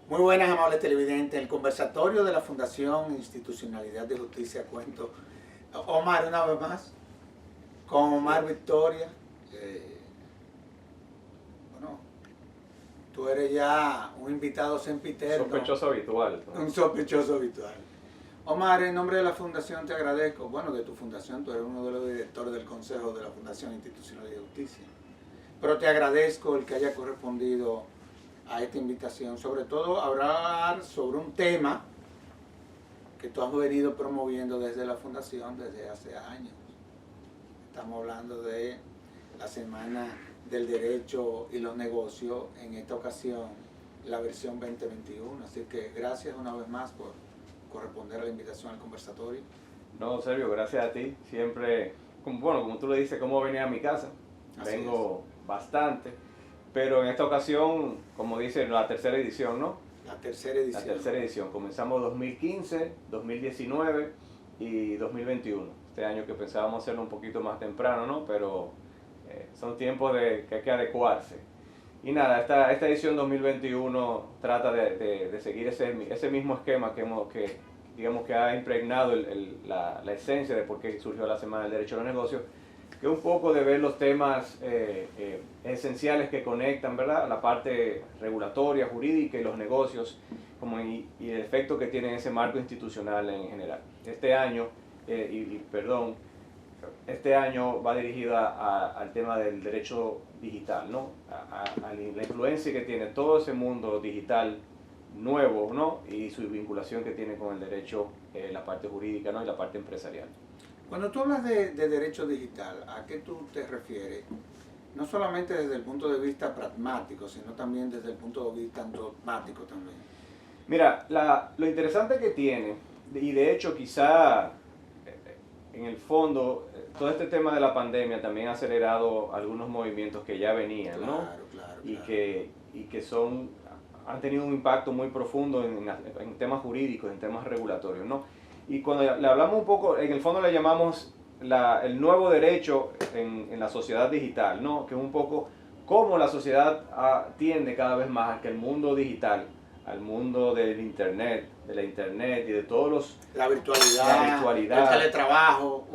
Muy buenas, amables televidentes. El conversatorio de la Fundación Institucionalidad de Justicia Cuento. Omar, una vez más, con Omar Victoria. Bueno, tú eres ya un invitado sempiterno. Sospechoso habitual, ¿no? Un sospechoso habitual. Omar, en nombre de la Fundación te agradezco. Bueno, de tu fundación, tú eres uno de los directores del Consejo de la Fundación Institucionalidad de Justicia. Pero te agradezco el que haya correspondido a esta invitación, sobre todo a hablar sobre un tema que tú has venido promoviendo desde la Fundación desde hace años. Estamos hablando de la Semana del Derecho y los Negocios, en esta ocasión la versión 2021. Así que gracias una vez más por corresponder a la invitación al conversatorio. No, Sergio, gracias a ti. Siempre, como tú le dices, cómo venía a mi casa. Vengo bastante. Pero en esta ocasión, como dice, la tercera edición, ¿no? La tercera edición. La tercera edición. Comenzamos 2015, 2019 y 2021. Este año que pensábamos hacerlo un poquito más temprano, ¿no? Pero son tiempos que hay que adecuarse. Y nada, esta edición 2021 trata de seguir ese mismo esquema que digamos que ha impregnado la esencia de por qué surgió la Semana del Derecho a los Negocios, que es un poco de ver los temas esenciales que conectan, ¿verdad?, la parte regulatoria, jurídica y los negocios, y el efecto que tiene ese marco institucional en general. Este año, este año va dirigida al tema del derecho digital, ¿no? A la influencia que tiene todo ese mundo digital nuevo, ¿no? Y su vinculación que tiene con el derecho, la parte jurídica, ¿no? Y la parte empresarial. Cuando tú hablas de derecho digital, ¿a qué tú te refieres? No solamente desde el punto de vista pragmático, sino también desde el punto de vista dogmático también. Mira, lo interesante que tiene, y de hecho quizá en el fondo, todo este tema de la pandemia también ha acelerado algunos movimientos que ya venían, ¿no? Claro. Y que han tenido un impacto muy profundo en temas jurídicos, en temas regulatorios, ¿no? Y cuando le hablamos un poco, en el fondo le llamamos el nuevo derecho en la sociedad digital, ¿no? Que es un poco cómo la sociedad tiende cada vez más a que el mundo digital, al mundo del internet, de la internet y de todos los... La virtualidad, el teletrabajo.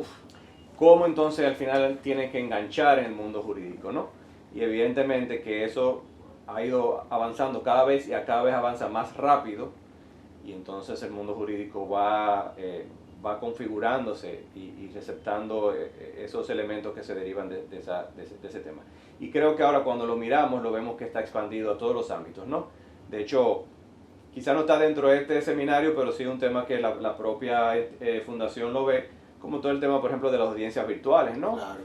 Cómo entonces al final tiene que enganchar en el mundo jurídico, ¿no? Y evidentemente que eso ha ido avanzando cada vez y cada vez avanza más rápido, y entonces el mundo jurídico va configurándose y receptando esos elementos que se derivan de ese tema. Y creo que ahora cuando lo miramos lo vemos que está expandido a todos los ámbitos, ¿no? De hecho, quizá no está dentro de este seminario, pero sí un tema que la propia fundación lo ve, como todo el tema, por ejemplo, de las audiencias virtuales, ¿no? Claro,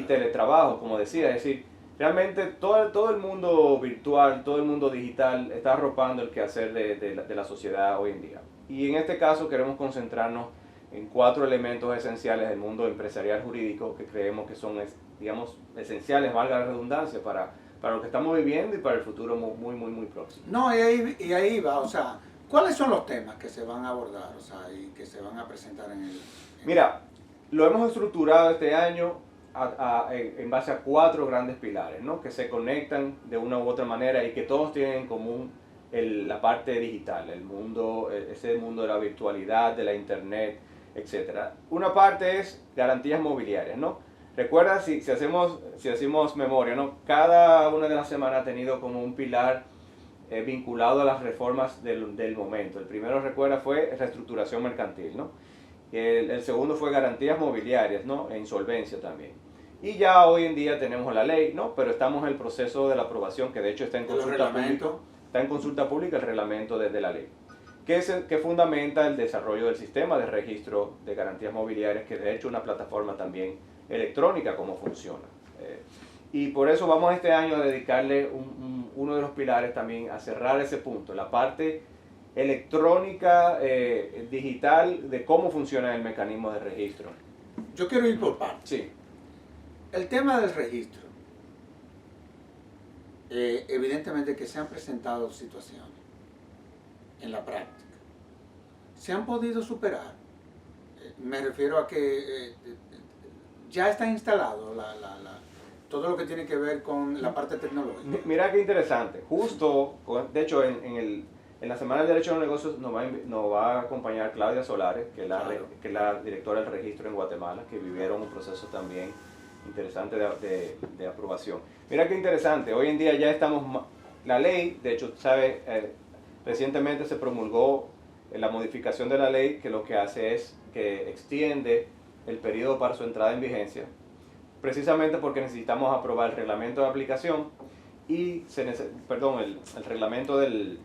teletrabajo, como decía, es decir, realmente todo el mundo virtual, todo el mundo digital está arropando el quehacer de la sociedad hoy en día. Y en este caso queremos concentrarnos en 4 elementos esenciales del mundo empresarial jurídico que creemos que son, digamos, esenciales, valga la redundancia, para lo que estamos viviendo y para el futuro muy próximo. No, y ahí va, o sea, ¿cuáles son los temas que se van a abordar, o sea, y que se van a presentar en el... Mira, lo hemos estructurado este año en base a 4 grandes pilares, ¿no? Que se conectan de una u otra manera y que todos tienen en común la parte digital, ese mundo de la virtualidad, de la internet, etc. Una parte es garantías mobiliarias, ¿no? Recuerda, si hacemos memoria, ¿no? Cada una de las semanas ha tenido como un pilar vinculado a las reformas del momento. El primero, recuerda, fue reestructuración mercantil, ¿no? El segundo fue garantías mobiliarias, ¿no? E insolvencia también. Y ya hoy en día tenemos la ley, ¿no? Pero estamos en el proceso de la aprobación, que de hecho está en consulta pública. Está en consulta pública el reglamento de la ley, que fundamenta el desarrollo del sistema de registro de garantías mobiliarias, que de hecho es una plataforma también electrónica, cómo funciona. Y por eso vamos este año a dedicarle uno de los pilares también a cerrar ese punto, la parte electrónica, digital, de cómo funciona el mecanismo de registro. Yo quiero ir por partes. Sí. El tema del registro. Evidentemente que se han presentado situaciones en la práctica. ¿Se han podido superar? Me refiero a que ya está instalado todo lo que tiene que ver con la parte tecnológica. Mira qué interesante. Justo, de hecho, en la Semana del Derecho de los Negocios nos va a acompañar Claudia Solares, que es la directora del registro en Guatemala, que vivieron un proceso también interesante de aprobación. Mira qué interesante. Hoy en día ya estamos... La ley, de hecho, ¿sabe? Recientemente se promulgó la modificación de la ley que lo que hace es que extiende el periodo para su entrada en vigencia, precisamente porque necesitamos aprobar el reglamento de aplicación y el reglamento del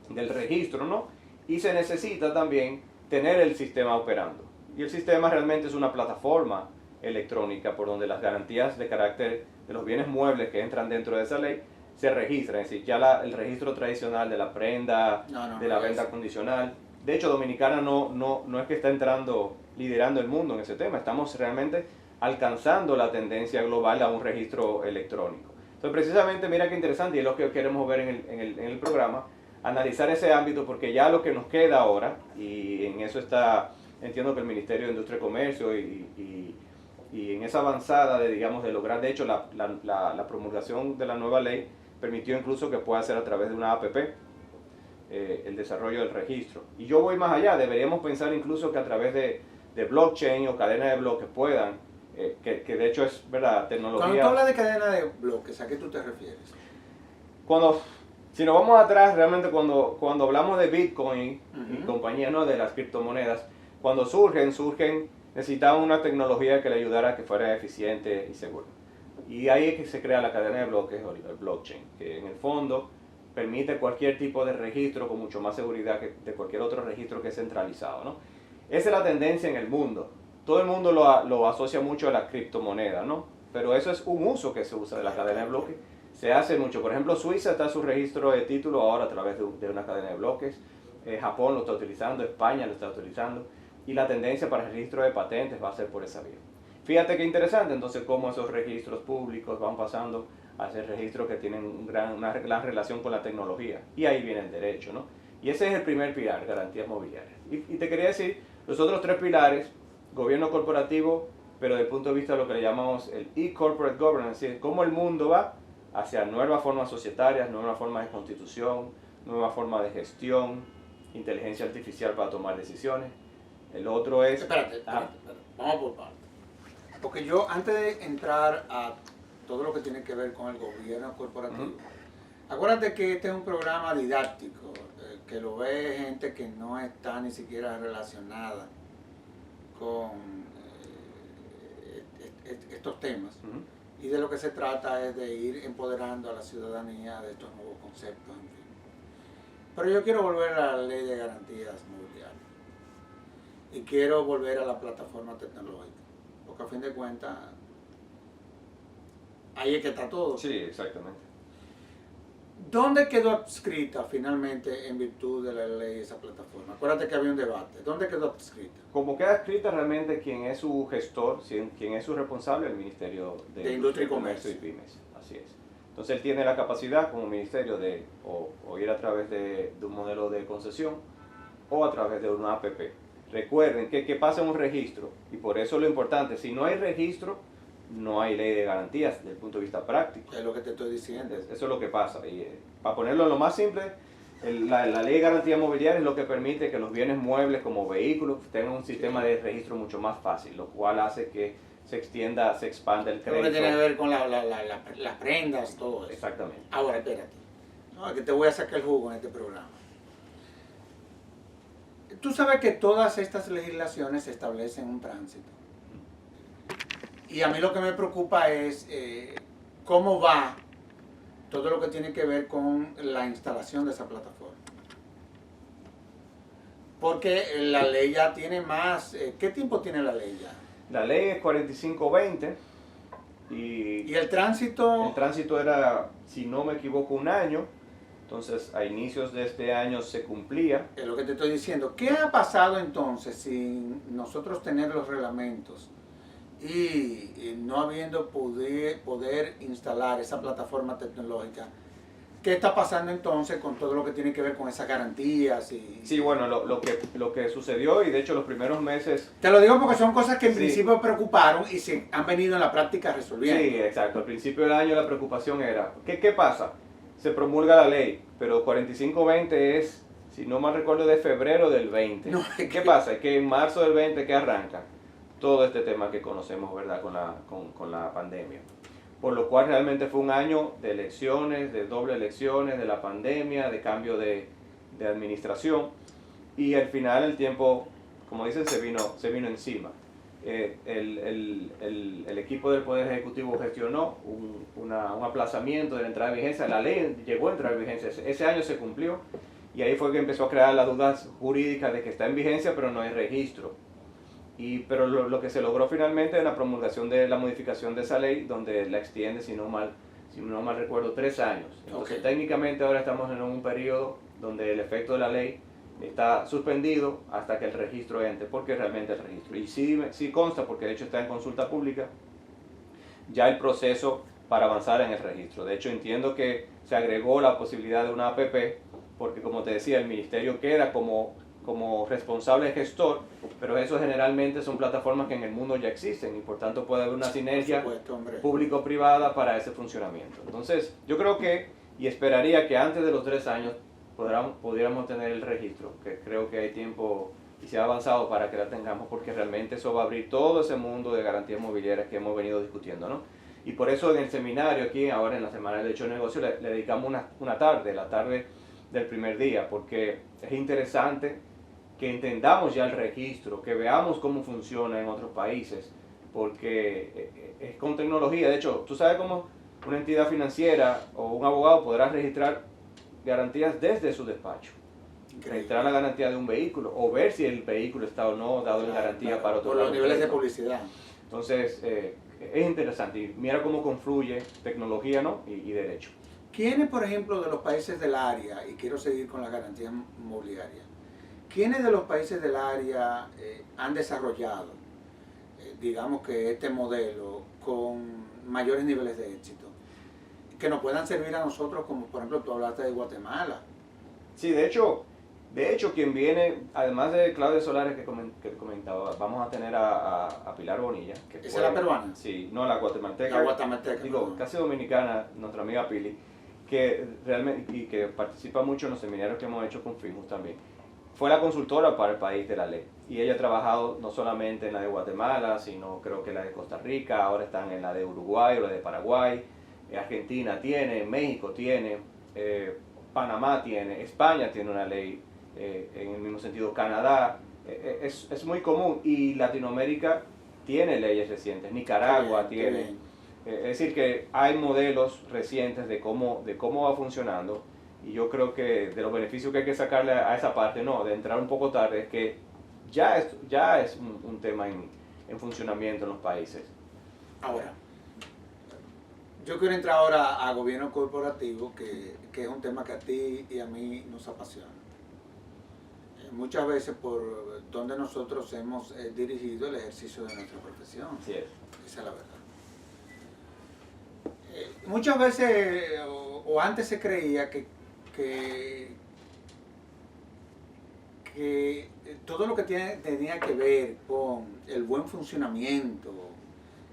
registro, ¿no? Y se necesita también tener el sistema operando. Y el sistema realmente es una plataforma electrónica por donde las garantías de carácter de los bienes muebles que entran dentro de esa ley se registran. Es decir, ya el registro tradicional de la prenda, de la venta condicional. De hecho, Dominicana no es que está liderando el mundo en ese tema. Estamos realmente alcanzando la tendencia global a un registro electrónico. Entonces, precisamente, mira qué interesante, y es lo que queremos ver en el programa, analizar ese ámbito, porque ya lo que nos queda ahora, y en eso entiendo que el Ministerio de Industria y Comercio y en esa avanzada de lograr, de hecho, la promulgación de la nueva ley permitió incluso que pueda ser a través de una APP, el desarrollo del registro. Y yo voy más allá, deberíamos pensar incluso que a través de blockchain o cadena de bloques puedan, que de hecho es verdad, tecnología... Cuando tú hablas de cadena de bloques, ¿a qué tú te refieres? Si nos vamos atrás, realmente cuando hablamos de Bitcoin y compañía, ¿no?, de las criptomonedas, cuando surgen, necesitaban una tecnología que le ayudara a que fuera eficiente y segura. Y ahí es que se crea la cadena de bloques o el blockchain, que en el fondo permite cualquier tipo de registro con mucho más seguridad que de cualquier otro registro que es centralizado, ¿no? Esa es la tendencia en el mundo. Todo el mundo lo asocia mucho a la criptomoneda, ¿no? Pero eso es un uso que se usa de la cadena de bloques. Se hace mucho. Por ejemplo, Suiza está su registro de título ahora a través de una cadena de bloques. Japón lo está utilizando, España lo está utilizando. Y la tendencia para el registro de patentes va a ser por esa vía. Fíjate qué interesante entonces cómo esos registros públicos van pasando a ser registros que tienen una gran relación con la tecnología. Y ahí viene el derecho, ¿no? Y ese es el primer pilar, garantías mobiliarias. Y te quería decir, los otros tres pilares, gobierno corporativo, pero desde el punto de vista de lo que le llamamos el e-corporate governance, es decir, cómo el mundo va hacia nuevas formas societarias, nuevas formas de constitución, nuevas formas de gestión, inteligencia artificial para tomar decisiones. El otro es... Espérate. Vamos por partes. Porque yo, antes de entrar a todo lo que tiene que ver con el gobierno corporativo, acuérdate que este es un programa didáctico, que lo ve gente que no está ni siquiera relacionada con estos temas. Y de lo que se trata es de ir empoderando a la ciudadanía de estos nuevos conceptos, en fin. Pero yo quiero volver a la ley de garantías mobiliarias. Y quiero volver a la plataforma tecnológica. Porque a fin de cuentas, ahí es que está todo. Sí, exactamente. ¿Dónde quedó adscrita finalmente en virtud de la ley esa plataforma? Acuérdate que había un debate. ¿Dónde quedó adscrita? Como queda adscrita realmente quien es su gestor, quien es su responsable, el Ministerio de Industria y Comercio y Pymes. Así es. Entonces él tiene la capacidad como ministerio de o ir a través de un modelo de concesión o a través de una APP. Recuerden que pasa un registro y por eso lo importante, si no hay registro, no hay ley de garantías desde el punto de vista práctico. Es lo que te estoy diciendo. Eso es lo que pasa. Y para ponerlo en lo más simple, la ley de garantía mobiliaria es lo que permite que los bienes muebles como vehículos tengan un sistema de registro mucho más fácil, lo cual hace que se expanda el crédito. Lo que tiene que ver con las prendas, todo eso. Exactamente. Ahora, espérate. No, que te voy a sacar el jugo en este programa. Tú sabes que todas estas legislaciones establecen un tránsito. Y a mí lo que me preocupa es cómo va todo lo que tiene que ver con la instalación de esa plataforma. Porque la ley ya tiene más... ¿Qué tiempo tiene la ley ya? La ley es 4520 y el tránsito... El tránsito era, si no me equivoco, un año. Entonces, a inicios de este año se cumplía. Es lo que te estoy diciendo. ¿Qué ha pasado entonces sin nosotros tener los reglamentos y no habiendo poder instalar esa plataforma tecnológica? ¿Qué está pasando entonces con todo lo que tiene que ver con esas garantías? Sí, bueno, lo que sucedió, y de hecho los primeros meses... Te lo digo porque son cosas que en Sí. principio preocuparon y se han venido en la práctica resolviendo. Sí, exacto. Al principio del año la preocupación era, ¿qué pasa? Se promulga la ley, pero 4520 es, si no mal recuerdo, de febrero del 20. No, ¿Qué pasa? Es que en marzo del 20 que arranca todo este tema que conocemos, ¿verdad? Con la pandemia. Por lo cual realmente fue un año de elecciones, de doble elecciones, de la pandemia, de cambio de administración. Y al final el tiempo, como dicen, se vino encima. El equipo del Poder Ejecutivo gestionó un aplazamiento de la entrada de vigencia. La ley llegó a entrar en vigencia, ese año se cumplió, y ahí fue que empezó a crear las dudas jurídicas de que está en vigencia pero no hay registro. Pero lo que se logró finalmente es la promulgación de la modificación de esa ley, donde la extiende, si no mal recuerdo, 3 años. Entonces técnicamente ahora estamos en un periodo donde el efecto de la ley está suspendido hasta que el registro entre, porque realmente el registro, y sí consta, porque de hecho está en consulta pública, ya el proceso para avanzar en el registro. De hecho entiendo que se agregó la posibilidad de una APP, porque como te decía, el ministerio queda como responsable gestor, pero eso generalmente son plataformas que en el mundo ya existen y por tanto puede haber una sinergia público-privada para ese funcionamiento. Entonces yo creo que, y esperaría que antes de los 3 años pudiéramos tener el registro, que creo que hay tiempo y se ha avanzado para que la tengamos, porque realmente eso va a abrir todo ese mundo de garantías mobiliarias que hemos venido discutiendo, ¿no? Y por eso en el seminario aquí, ahora en la Semana del Derecho de Negocio, le dedicamos la tarde del primer día, porque es interesante que entendamos ya el registro, que veamos cómo funciona en otros países, porque es con tecnología. De hecho, tú sabes cómo una entidad financiera o un abogado podrá registrar garantías desde su despacho. Increíble. Registrar la garantía de un vehículo o ver si el vehículo está o no dado en garantía para otro. Por los niveles de publicidad. Entonces, es interesante y mira cómo confluye tecnología, ¿no? y derecho. ¿Quiénes, por ejemplo, de los países del área, y quiero seguir con las garantías mobiliarias, quiénes de los países del área han desarrollado, digamos que este modelo con mayores niveles de éxito, que nos puedan servir a nosotros, como por ejemplo tú hablaste de Guatemala? Sí, de hecho quien viene, además de Claudia Solares que comentaba, vamos a tener a Pilar Bonilla. ¿Esa es la peruana? Sí, no, la guatemalteca. La guatemalteca. Digo, casi dominicana, nuestra amiga Pili, que realmente, y que participa mucho en los seminarios que hemos hecho con FIMUS también. Fue la consultora para el país de la ley. Y ella ha trabajado no solamente en la de Guatemala, sino creo que la de Costa Rica, ahora están en la de Uruguay o la de Paraguay, Argentina tiene, México tiene, Panamá tiene, España tiene una ley, en el mismo sentido Canadá, es muy común, y Latinoamérica tiene leyes recientes, Nicaragua tiene, es decir que hay modelos recientes de cómo va funcionando, y yo creo que de los beneficios que hay que sacarle a esa parte, no, de entrar un poco tarde, es que ya es un tema en funcionamiento en los países. Ahora, yo quiero entrar ahora a gobierno corporativo, que es un tema que a ti y a mí nos apasiona. Muchas veces por donde nosotros hemos dirigido el ejercicio de nuestra profesión. Así es. Esa es la verdad. Muchas veces, o antes se creía que todo lo que tenía que ver con el buen funcionamiento,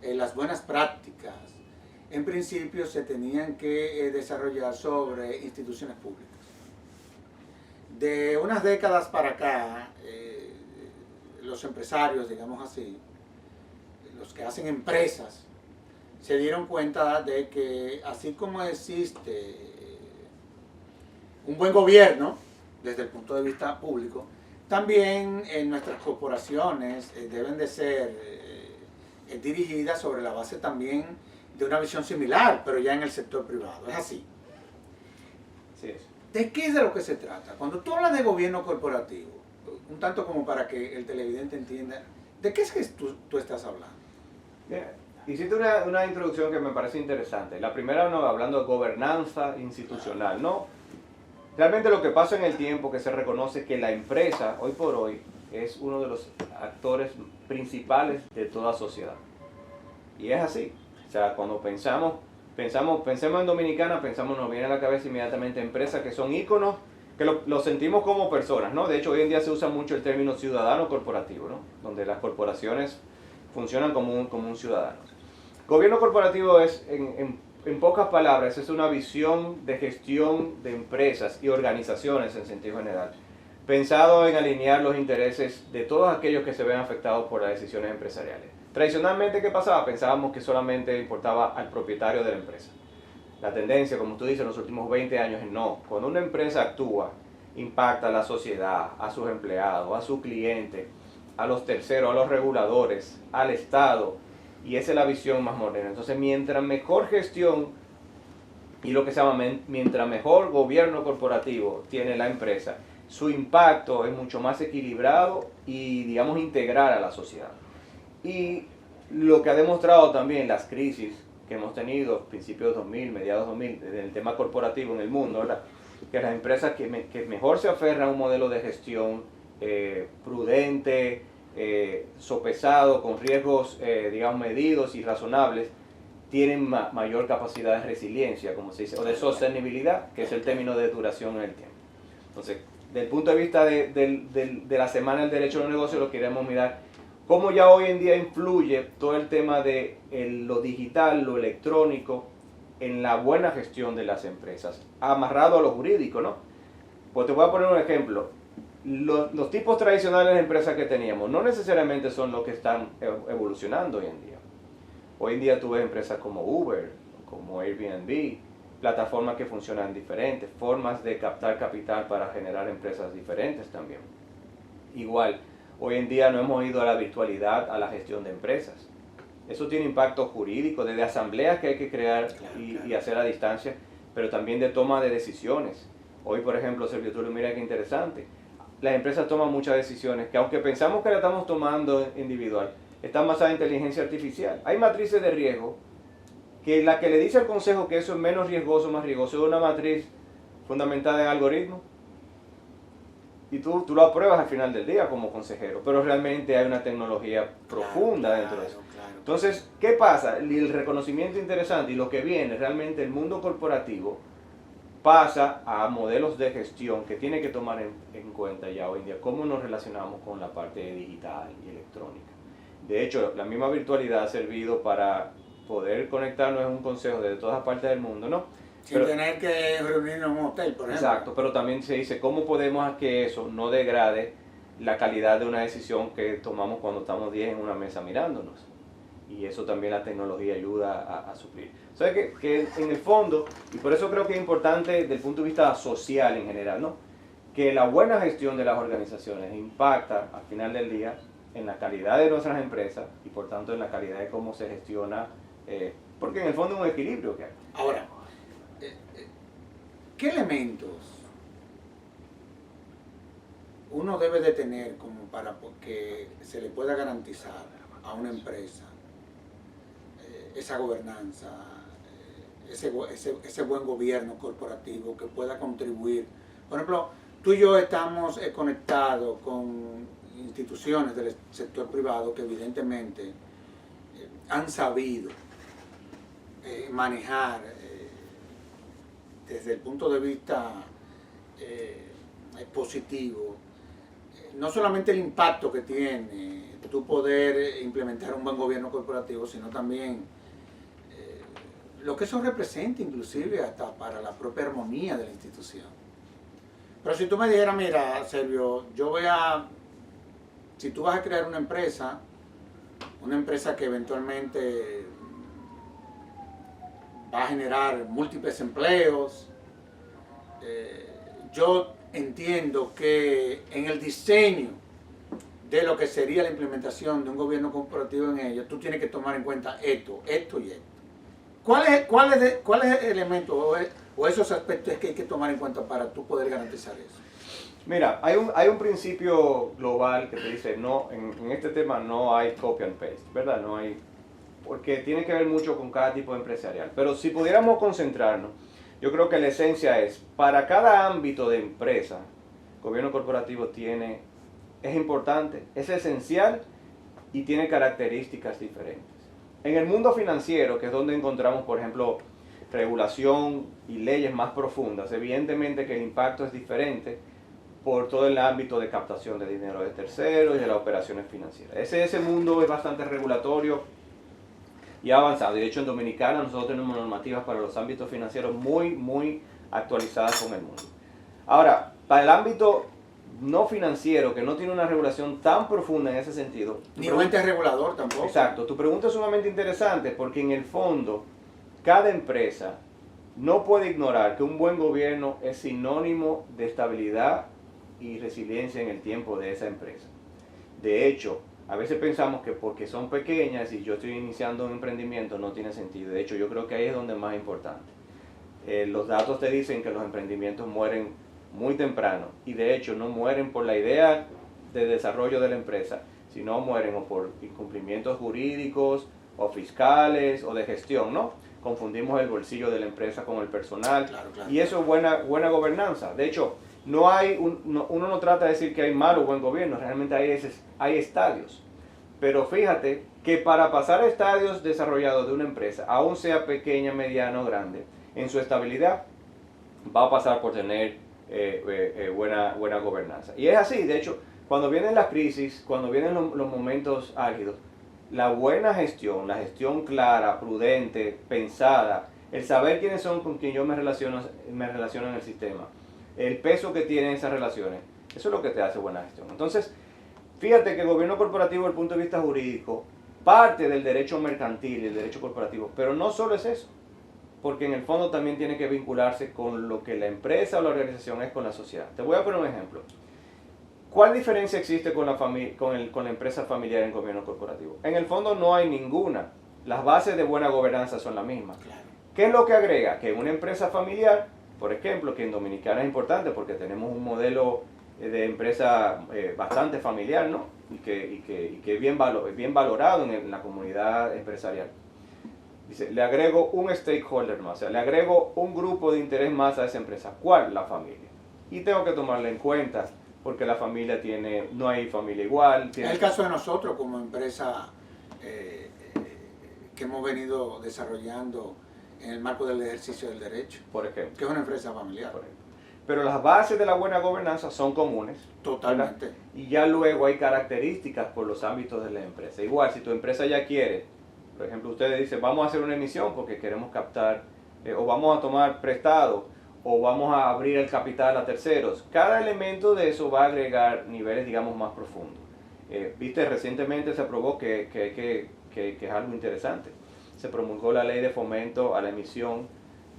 las buenas prácticas, en principio se tenían que desarrollar sobre instituciones públicas. De unas décadas para acá, los empresarios, digamos así, los que hacen empresas, se dieron cuenta de que así como existe un buen gobierno desde el punto de vista público, también nuestras corporaciones deben de ser dirigidas sobre la base también de una visión similar, pero ya en el sector privado. Es así. Sí es. ¿De qué es de lo que se trata? Cuando tú hablas de gobierno corporativo, un tanto como para que el televidente entienda, ¿de qué es que tú estás hablando? Bien. Hiciste una introducción que me parece interesante. La primera, no, hablando de gobernanza institucional, ¿no? Realmente lo que pasa en el tiempo, que se reconoce que la empresa, hoy por hoy, es uno de los actores principales de toda sociedad. Y es así. O sea, cuando pensamos Pensemos en Dominicana, nos viene a la cabeza inmediatamente empresas que son íconos, que lo sentimos como personas, ¿no? De hecho, hoy en día se usa mucho el término ciudadano corporativo, ¿no? Donde las corporaciones funcionan como un ciudadano. Gobierno corporativo es, en pocas palabras, es una visión de gestión de empresas y organizaciones en sentido general, pensado en alinear los intereses de todos aquellos que se ven afectados por las decisiones empresariales. Tradicionalmente, ¿qué pasaba? Pensábamos que solamente importaba al propietario de la empresa. La tendencia, como tú dices, en los últimos 20 años es no. Cuando una empresa actúa, impacta a la sociedad, a sus empleados, a sus clientes, a los terceros, a los reguladores, al Estado, y esa es la visión más moderna. Entonces, mientras mejor gestión y lo que se llama, mientras mejor gobierno corporativo tiene la empresa, su impacto es mucho más equilibrado y, digamos, integral a la sociedad. Y lo que ha demostrado también las crisis que hemos tenido, principios 2000, mediados 2000, en el tema corporativo en el mundo, ¿verdad? Que las empresas que mejor se aferran a un modelo de gestión prudente, sopesado, con riesgos, digamos, medidos y razonables, tienen mayor capacidad de resiliencia, como se dice, o de sostenibilidad, que es el término de duración en el tiempo. Entonces, desde el punto de vista de la Semana del Derecho de los Negocios, lo queremos mirar cómo ya hoy en día influye todo el tema de lo digital, lo electrónico, en la buena gestión de las empresas, amarrado a lo jurídico, ¿no? Pues te voy a poner un ejemplo. Los tipos tradicionales de empresas que teníamos no necesariamente son los que están evolucionando hoy en día. Hoy en día tú ves empresas como Uber, como Airbnb, plataformas que funcionan diferentes, formas de captar capital para generar empresas diferentes también. Igual, hoy en día no hemos ido a la virtualidad, a la gestión de empresas. Eso tiene impacto jurídico, desde asambleas que hay que crear y hacer a distancia, pero también de toma de decisiones. Hoy, por ejemplo, Sergio Tulio, mira qué interesante. Las empresas toman muchas decisiones que, aunque pensamos que la estamos tomando individual, están basadas en inteligencia artificial. Hay matrices de riesgo que la que le dice al consejo que eso es menos riesgoso, más riesgoso, es una matriz fundamentada en algoritmos. Y tú lo apruebas al final del día como consejero, pero realmente hay una tecnología profunda dentro de eso. Entonces, ¿qué pasa? El reconocimiento interesante y lo que viene, realmente el mundo corporativo pasa a modelos de gestión que tiene que tomar en cuenta ya hoy en día cómo nos relacionamos con la parte digital y electrónica. De hecho, la misma virtualidad ha servido para poder conectarnos en un consejo desde todas partes del mundo, ¿no? Sin tener que reunirnos en un hotel, por ejemplo. Exacto, pero también se dice cómo podemos que eso no degrade la calidad de una decisión que tomamos cuando estamos 10 en una mesa mirándonos. Y eso también la tecnología ayuda a suplir. O sea que en el fondo, y por eso creo que es importante desde el punto de vista social en general, ¿no? Que la buena gestión de las organizaciones impacta al final del día en la calidad de nuestras empresas y por tanto en la calidad de cómo se gestiona, porque en el fondo es un equilibrio que hay. Ahora, ¿qué elementos uno debe de tener como para que se le pueda garantizar a una empresa esa gobernanza, ese buen gobierno corporativo que pueda contribuir? Por ejemplo, tú y yo estamos conectados con instituciones del sector privado que evidentemente han sabido manejar desde el punto de vista positivo, no solamente el impacto que tiene tú poder implementar un buen gobierno corporativo, sino también lo que eso representa inclusive hasta para la propia armonía de la institución. Pero si tú me dijeras, mira, Sergio, si tú vas a crear una empresa que eventualmente va a generar múltiples empleos, yo entiendo que en el diseño de lo que sería la implementación de un gobierno corporativo en ello, tú tienes que tomar en cuenta esto y esto. ¿Cuáles elementos o esos aspectos es que hay que tomar en cuenta para tú poder garantizar eso? Mira, hay un principio global que te dice, no, en este tema no hay copy and paste, ¿verdad? No hay, porque tiene que ver mucho con cada tipo de empresarial. Pero si pudiéramos concentrarnos, yo creo que la esencia es, para cada ámbito de empresa, gobierno corporativo es importante, es esencial y tiene características diferentes. En el mundo financiero, que es donde encontramos, por ejemplo, regulación y leyes más profundas, evidentemente que el impacto es diferente por todo el ámbito de captación de dinero de terceros y de las operaciones financieras. Ese mundo es bastante regulatorio y avanzado. De hecho, en Dominicana nosotros tenemos normativas para los ámbitos financieros muy actualizadas con el mundo. Ahora, para el ámbito no financiero, que no tiene una regulación tan profunda en ese sentido. Ni un ente regulador tampoco. Exacto, tu pregunta es sumamente interesante porque en el fondo, cada empresa no puede ignorar que un buen gobierno es sinónimo de estabilidad y resiliencia en el tiempo de esa empresa. De hecho, a veces pensamos que porque son pequeñas y yo estoy iniciando un emprendimiento no tiene sentido. De hecho, yo creo que ahí es donde es más importante. Los datos te dicen que los emprendimientos mueren muy temprano y de hecho no mueren por la idea de desarrollo de la empresa, sino mueren o por incumplimientos jurídicos o fiscales o de gestión, ¿no? Confundimos el bolsillo de la empresa con el personal. Claro. Y eso es buena gobernanza. De hecho, uno no trata de decir que hay mal o buen gobierno, realmente hay estadios. Pero fíjate que para pasar a estadios desarrollados de una empresa, aún sea pequeña, mediana o grande, en su estabilidad va a pasar por tener buena gobernanza. Y es así, de hecho, cuando vienen las crisis, cuando vienen los momentos álgidos, la buena gestión, la gestión clara, prudente, pensada, el saber quiénes son con quien yo me relaciono en el sistema, el peso que tienen esas relaciones, eso es lo que te hace buena gestión. Entonces, fíjate que el gobierno corporativo desde el punto de vista jurídico parte del derecho mercantil y el derecho corporativo, pero no solo es eso, porque en el fondo también tiene que vincularse con lo que la empresa o la organización es con la sociedad. Te voy a poner un ejemplo. ¿Cuál diferencia existe con la empresa familiar en gobierno corporativo? En el fondo no hay ninguna. Las bases de buena gobernanza son las mismas. Claro. ¿Qué es lo que agrega? Que una empresa familiar, por ejemplo, que en Dominicana es importante porque tenemos un modelo de empresa bastante familiar, ¿no? Y que es bien valorado en la comunidad empresarial. Dice, le agrego un stakeholder más, o sea, le agrego un grupo de interés más a esa empresa. ¿Cuál? La familia. Y tengo que tomarla en cuenta porque la familia no hay familia igual. Es el caso de nosotros como empresa que hemos venido desarrollando en el marco del ejercicio del derecho, por ejemplo. que es una empresa familiar. Por ejemplo. Pero las bases de la buena gobernanza son comunes. Totalmente. ¿Verdad? Y ya luego hay características por los ámbitos de la empresa. Igual, si tu empresa ya quiere, por ejemplo, ustedes dicen, vamos a hacer una emisión porque queremos captar, o vamos a tomar prestado, o vamos a abrir el capital a terceros. Cada elemento de eso va a agregar niveles, digamos, más profundos. Viste, recientemente se aprobó que es algo interesante. Se promulgó la ley de fomento a la emisión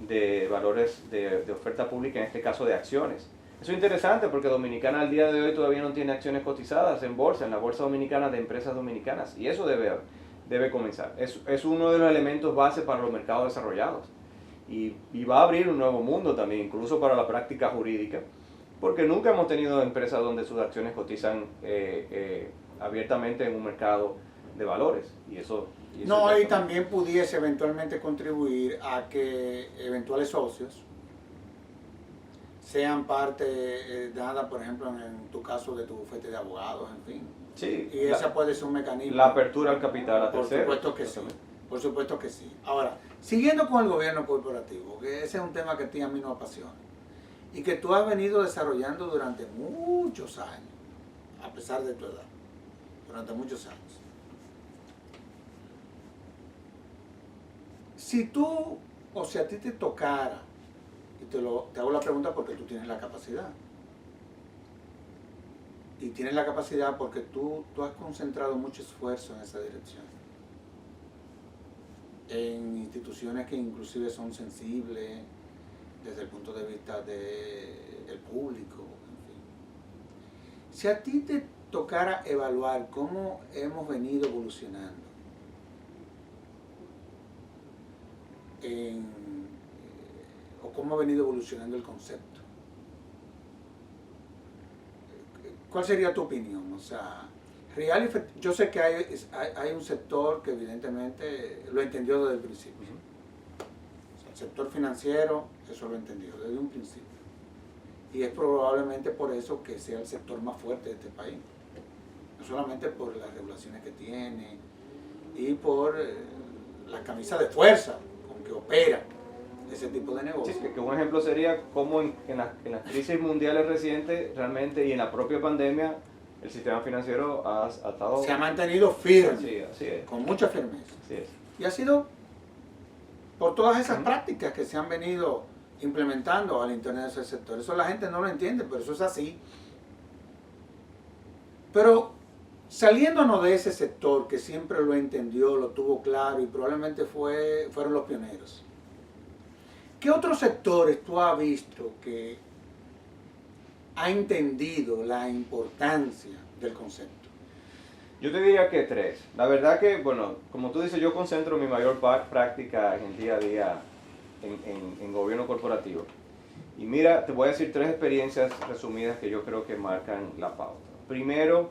de valores de oferta pública, en este caso de acciones. Eso es interesante porque Dominicana al día de hoy todavía no tiene acciones cotizadas en bolsa, en la bolsa dominicana de empresas dominicanas. Y eso debe comenzar. Es uno de los elementos base para los mercados desarrollados. Y va a abrir un nuevo mundo también, incluso para la práctica jurídica, porque nunca hemos tenido empresas donde sus acciones cotizan abiertamente en un mercado de valores. Y también pudiese eventualmente contribuir a que eventuales socios sean parte dada, por ejemplo, en tu caso de tu bufete de abogados, en fin. Sí, y esa puede ser un mecanismo. La apertura al capital a terceros. Por supuesto que sí. Por supuesto que sí. Ahora, siguiendo con el gobierno corporativo, que ese es un tema que a mí nos apasiona y que tú has venido desarrollando durante muchos años, a pesar de tu edad, durante muchos años. Si a ti te tocara, y te hago la pregunta porque tú tienes la capacidad, y tienes la capacidad porque tú has concentrado mucho esfuerzo en esa dirección, en instituciones que inclusive son sensibles desde el punto de vista del público, en fin. Si a ti te tocara evaluar cómo hemos venido evolucionando o cómo ha venido evolucionando el concepto, ¿cuál sería tu opinión? O sea, yo sé que hay un sector que evidentemente lo entendió desde el principio. O sea, el sector financiero, eso lo entendió desde un principio. Y es probablemente por eso que sea el sector más fuerte de este país. No solamente por las regulaciones que tiene y por la camisa de fuerza con que opera ese tipo de Sí, negocio. que un ejemplo sería cómo en las crisis mundiales recientes realmente y en la propia pandemia el sistema financiero ha estado... Se ha mantenido firme, Así es. con mucha firmeza. Así es. Y ha sido por todas esas prácticas que se han venido implementando al interior de ese sector. Eso la gente no lo entiende, pero eso es así. Pero saliéndonos de ese sector que siempre lo entendió, lo tuvo claro y probablemente fueron los pioneros, ¿qué otros sectores tú has visto que ha entendido la importancia del concepto? Yo te diría que 3. La verdad que, bueno, como tú dices, yo concentro mi mayor práctica en el día a día en gobierno corporativo. Y mira, te voy a decir 3 experiencias resumidas que yo creo que marcan la pauta. Primero,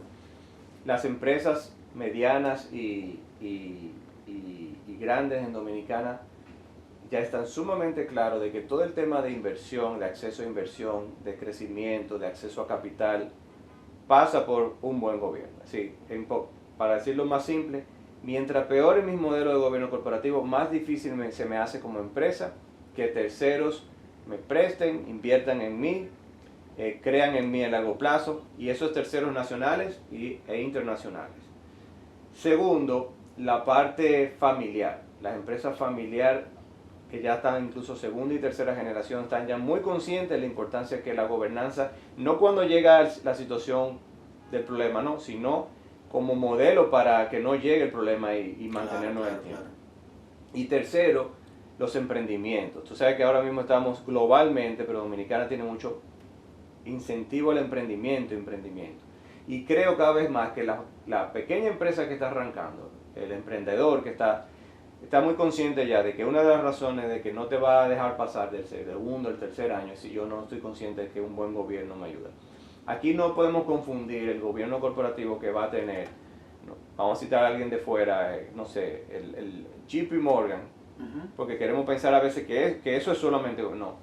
las empresas medianas y grandes en Dominicana ya están sumamente claros de que todo el tema de inversión, de acceso a inversión, de crecimiento, de acceso a capital, pasa por un buen gobierno. Sí, para decirlo más simple, mientras peor es mi modelo de gobierno corporativo, más difícil se me hace como empresa que terceros me presten, inviertan en mí, crean en mí a largo plazo, y esos terceros nacionales e internacionales. Segundo, la parte familiar. Las empresas familiares que ya están incluso segunda y tercera generación están ya muy conscientes de la importancia que la gobernanza, no cuando llega la situación del problema, no, sino como modelo para que no llegue el problema y mantenernos en el tiempo. Y tercero, los emprendimientos. Tú sabes que ahora mismo estamos globalmente, pero Dominicana tiene mucho incentivo al emprendimiento. Y creo cada vez más que la pequeña empresa que está arrancando, el emprendedor que está muy consciente ya de que una de las razones de que no te va a dejar pasar del segundo al tercer año es si yo no estoy consciente de que un buen gobierno me ayuda. Aquí no podemos confundir el gobierno corporativo que va a tener, ¿no? Vamos a citar a alguien de fuera, no sé, el JP Morgan, porque queremos pensar a veces que eso es solamente, no,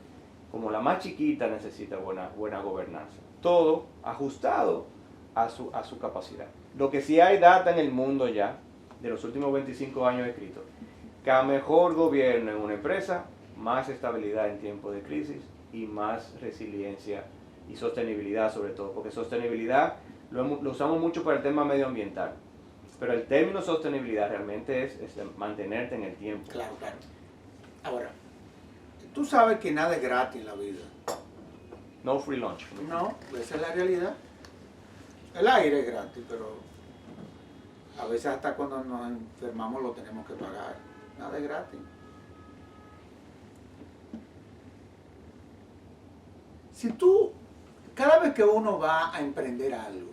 como la más chiquita necesita buena gobernanza, todo ajustado a su capacidad. Lo que sí hay data en el mundo ya, de los últimos 25 años escritos, que a mejor gobierno en una empresa, más estabilidad en tiempos de crisis y más resiliencia y sostenibilidad sobre todo, porque sostenibilidad lo usamos mucho para el tema medioambiental, pero el término sostenibilidad realmente es mantenerte en el tiempo. Claro. Ahora, tú sabes que nada es gratis en la vida. No free lunch. No, esa es la realidad. El aire es gratis, pero a veces hasta cuando nos enfermamos lo tenemos que pagar. Nada es gratis. Si tú, cada vez que uno va a emprender algo,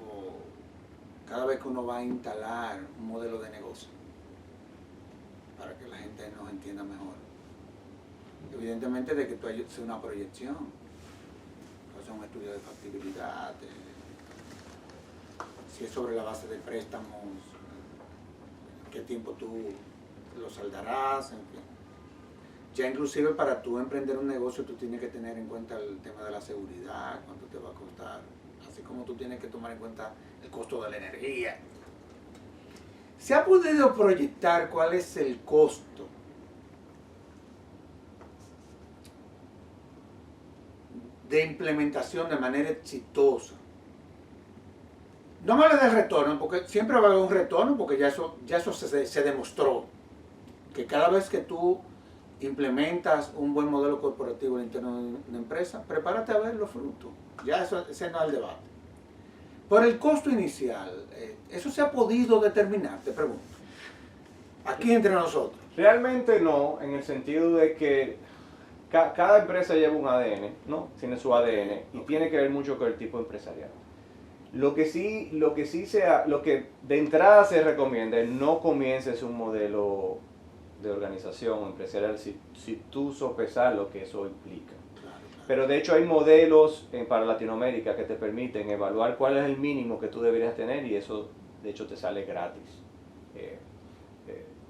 o cada vez que uno va a instalar un modelo de negocio, para que la gente nos entienda mejor, evidentemente de que tú haces una proyección, haces un estudio de factibilidad, si es sobre la base de préstamos, qué tiempo tú lo saldarás, en fin. Ya inclusive para tú emprender un negocio tú tienes que tener en cuenta el tema de la seguridad, cuánto te va a costar, así como tú tienes que tomar en cuenta el costo de la energía. ¿Se ha podido proyectar cuál es el costo de implementación de manera exitosa? No me hables del retorno, porque siempre va a haber un retorno, porque ya eso se demostró, que cada vez que tú implementas un buen modelo corporativo en el interno de una empresa, prepárate a ver los frutos. Ya ese no es el debate. Por el costo inicial, ¿eso se ha podido determinar? Te pregunto. Aquí entre nosotros. Realmente no, en el sentido de que cada empresa lleva un ADN, ¿no? Tiene su ADN y tiene que ver mucho con el tipo empresarial. Lo que de entrada se recomienda es no comiences un modelo de organización empresarial si tú sopesas lo que eso implica. Claro. Pero de hecho hay modelos para Latinoamérica que te permiten evaluar cuál es el mínimo que tú deberías tener y eso de hecho te sale gratis.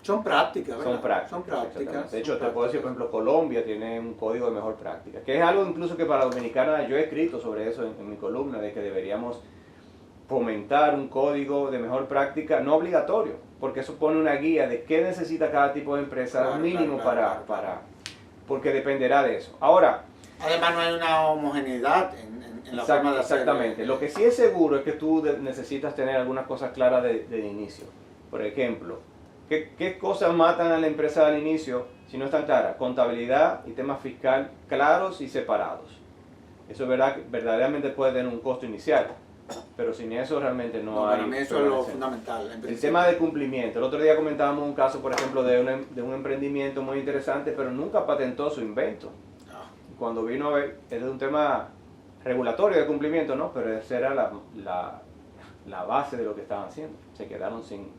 Son prácticas, ¿verdad? Son prácticas. De hecho, te puedo decir, por ejemplo, Colombia tiene un código de mejor práctica, que es algo incluso que para Dominicana, yo he escrito sobre eso en mi columna, de que deberíamos fomentar un código de mejor práctica, no obligatorio, porque eso pone una guía de qué necesita cada tipo de empresa mínimo para, porque dependerá de eso. Ahora, además no hay una homogeneidad en la forma de hacer. Exactamente. Lo que sí es seguro es que tú necesitas tener algunas cosas claras de inicio. Por ejemplo, ¿qué cosas matan a la empresa al inicio si no están claras? Contabilidad y tema fiscal claros y separados. Eso verdaderamente puede tener un costo inicial, pero sin eso realmente no hay. Para mí eso es lo fundamental. El tema de cumplimiento. El otro día comentábamos un caso, por ejemplo, de un emprendimiento muy interesante, pero nunca patentó su invento. Cuando vino a ver, es un tema regulatorio de cumplimiento, ¿no? Pero esa era la base de lo que estaban haciendo. Se quedaron sin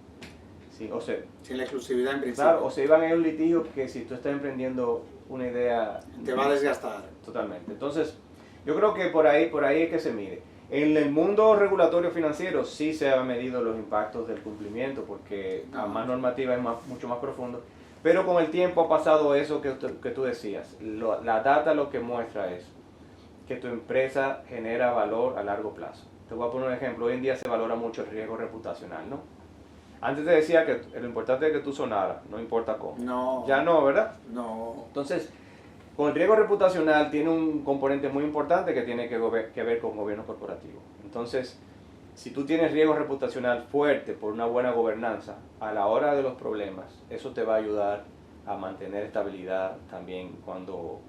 la exclusividad en principio. Claro, o se iban a un litigio que si tú estás emprendiendo una idea... Te va a desgastar. Totalmente. Entonces, yo creo que por ahí es que se mide. En el mundo regulatorio financiero sí se han medido los impactos del cumplimiento, porque a más normativa es mucho más profundo. Pero con el tiempo ha pasado eso que tú decías. La data lo que muestra es que tu empresa genera valor a largo plazo. Te voy a poner un ejemplo. Hoy en día se valora mucho el riesgo reputacional, ¿no? Antes te decía que lo importante es que tú sonaras, no importa cómo. No. Ya no, ¿verdad? No. Entonces, con el riesgo reputacional tiene un componente muy importante que tiene que ver con gobierno corporativo. Entonces, si tú tienes riesgo reputacional fuerte por una buena gobernanza, a la hora de los problemas, eso te va a ayudar a mantener estabilidad también cuando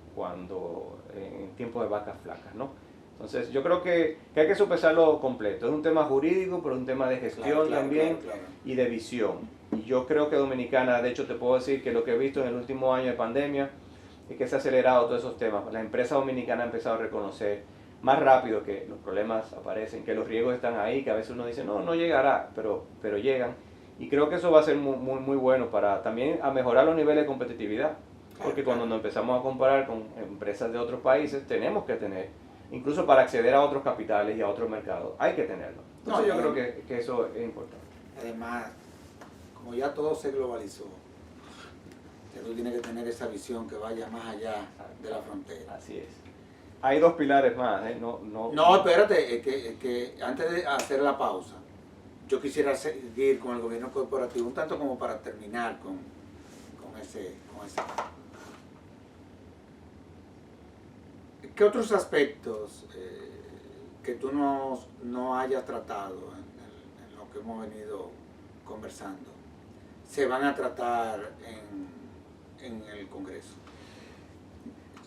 en tiempos de vacas flacas, ¿no? Entonces, yo creo que hay que sopesarlo completo. Es un tema jurídico, pero es un tema de gestión también y de visión. Y yo creo que Dominicana, de hecho te puedo decir que lo que he visto en el último año de pandemia es que se ha acelerado todos esos temas. La empresa dominicana ha empezado a reconocer más rápido que los problemas aparecen, que los riesgos están ahí, que a veces uno dice, no llegará, pero llegan. Y creo que eso va a ser muy bueno para también a mejorar los niveles de competitividad. Porque cuando nos empezamos a comparar con empresas de otros países, tenemos que tener, incluso para acceder a otros capitales y a otros mercados, hay que tenerlo. Entonces yo creo que eso es importante. Además, como ya todo se globalizó, tú tienes que tener esa visión que vaya más allá de la frontera. Así es. Hay dos pilares más, ¿eh? No, espérate, es que antes de hacer la pausa, yo quisiera seguir con el gobierno corporativo, un tanto como para terminar con ese. ¿Qué otros aspectos que tú no hayas tratado en lo que hemos venido conversando se van a tratar en el Congreso?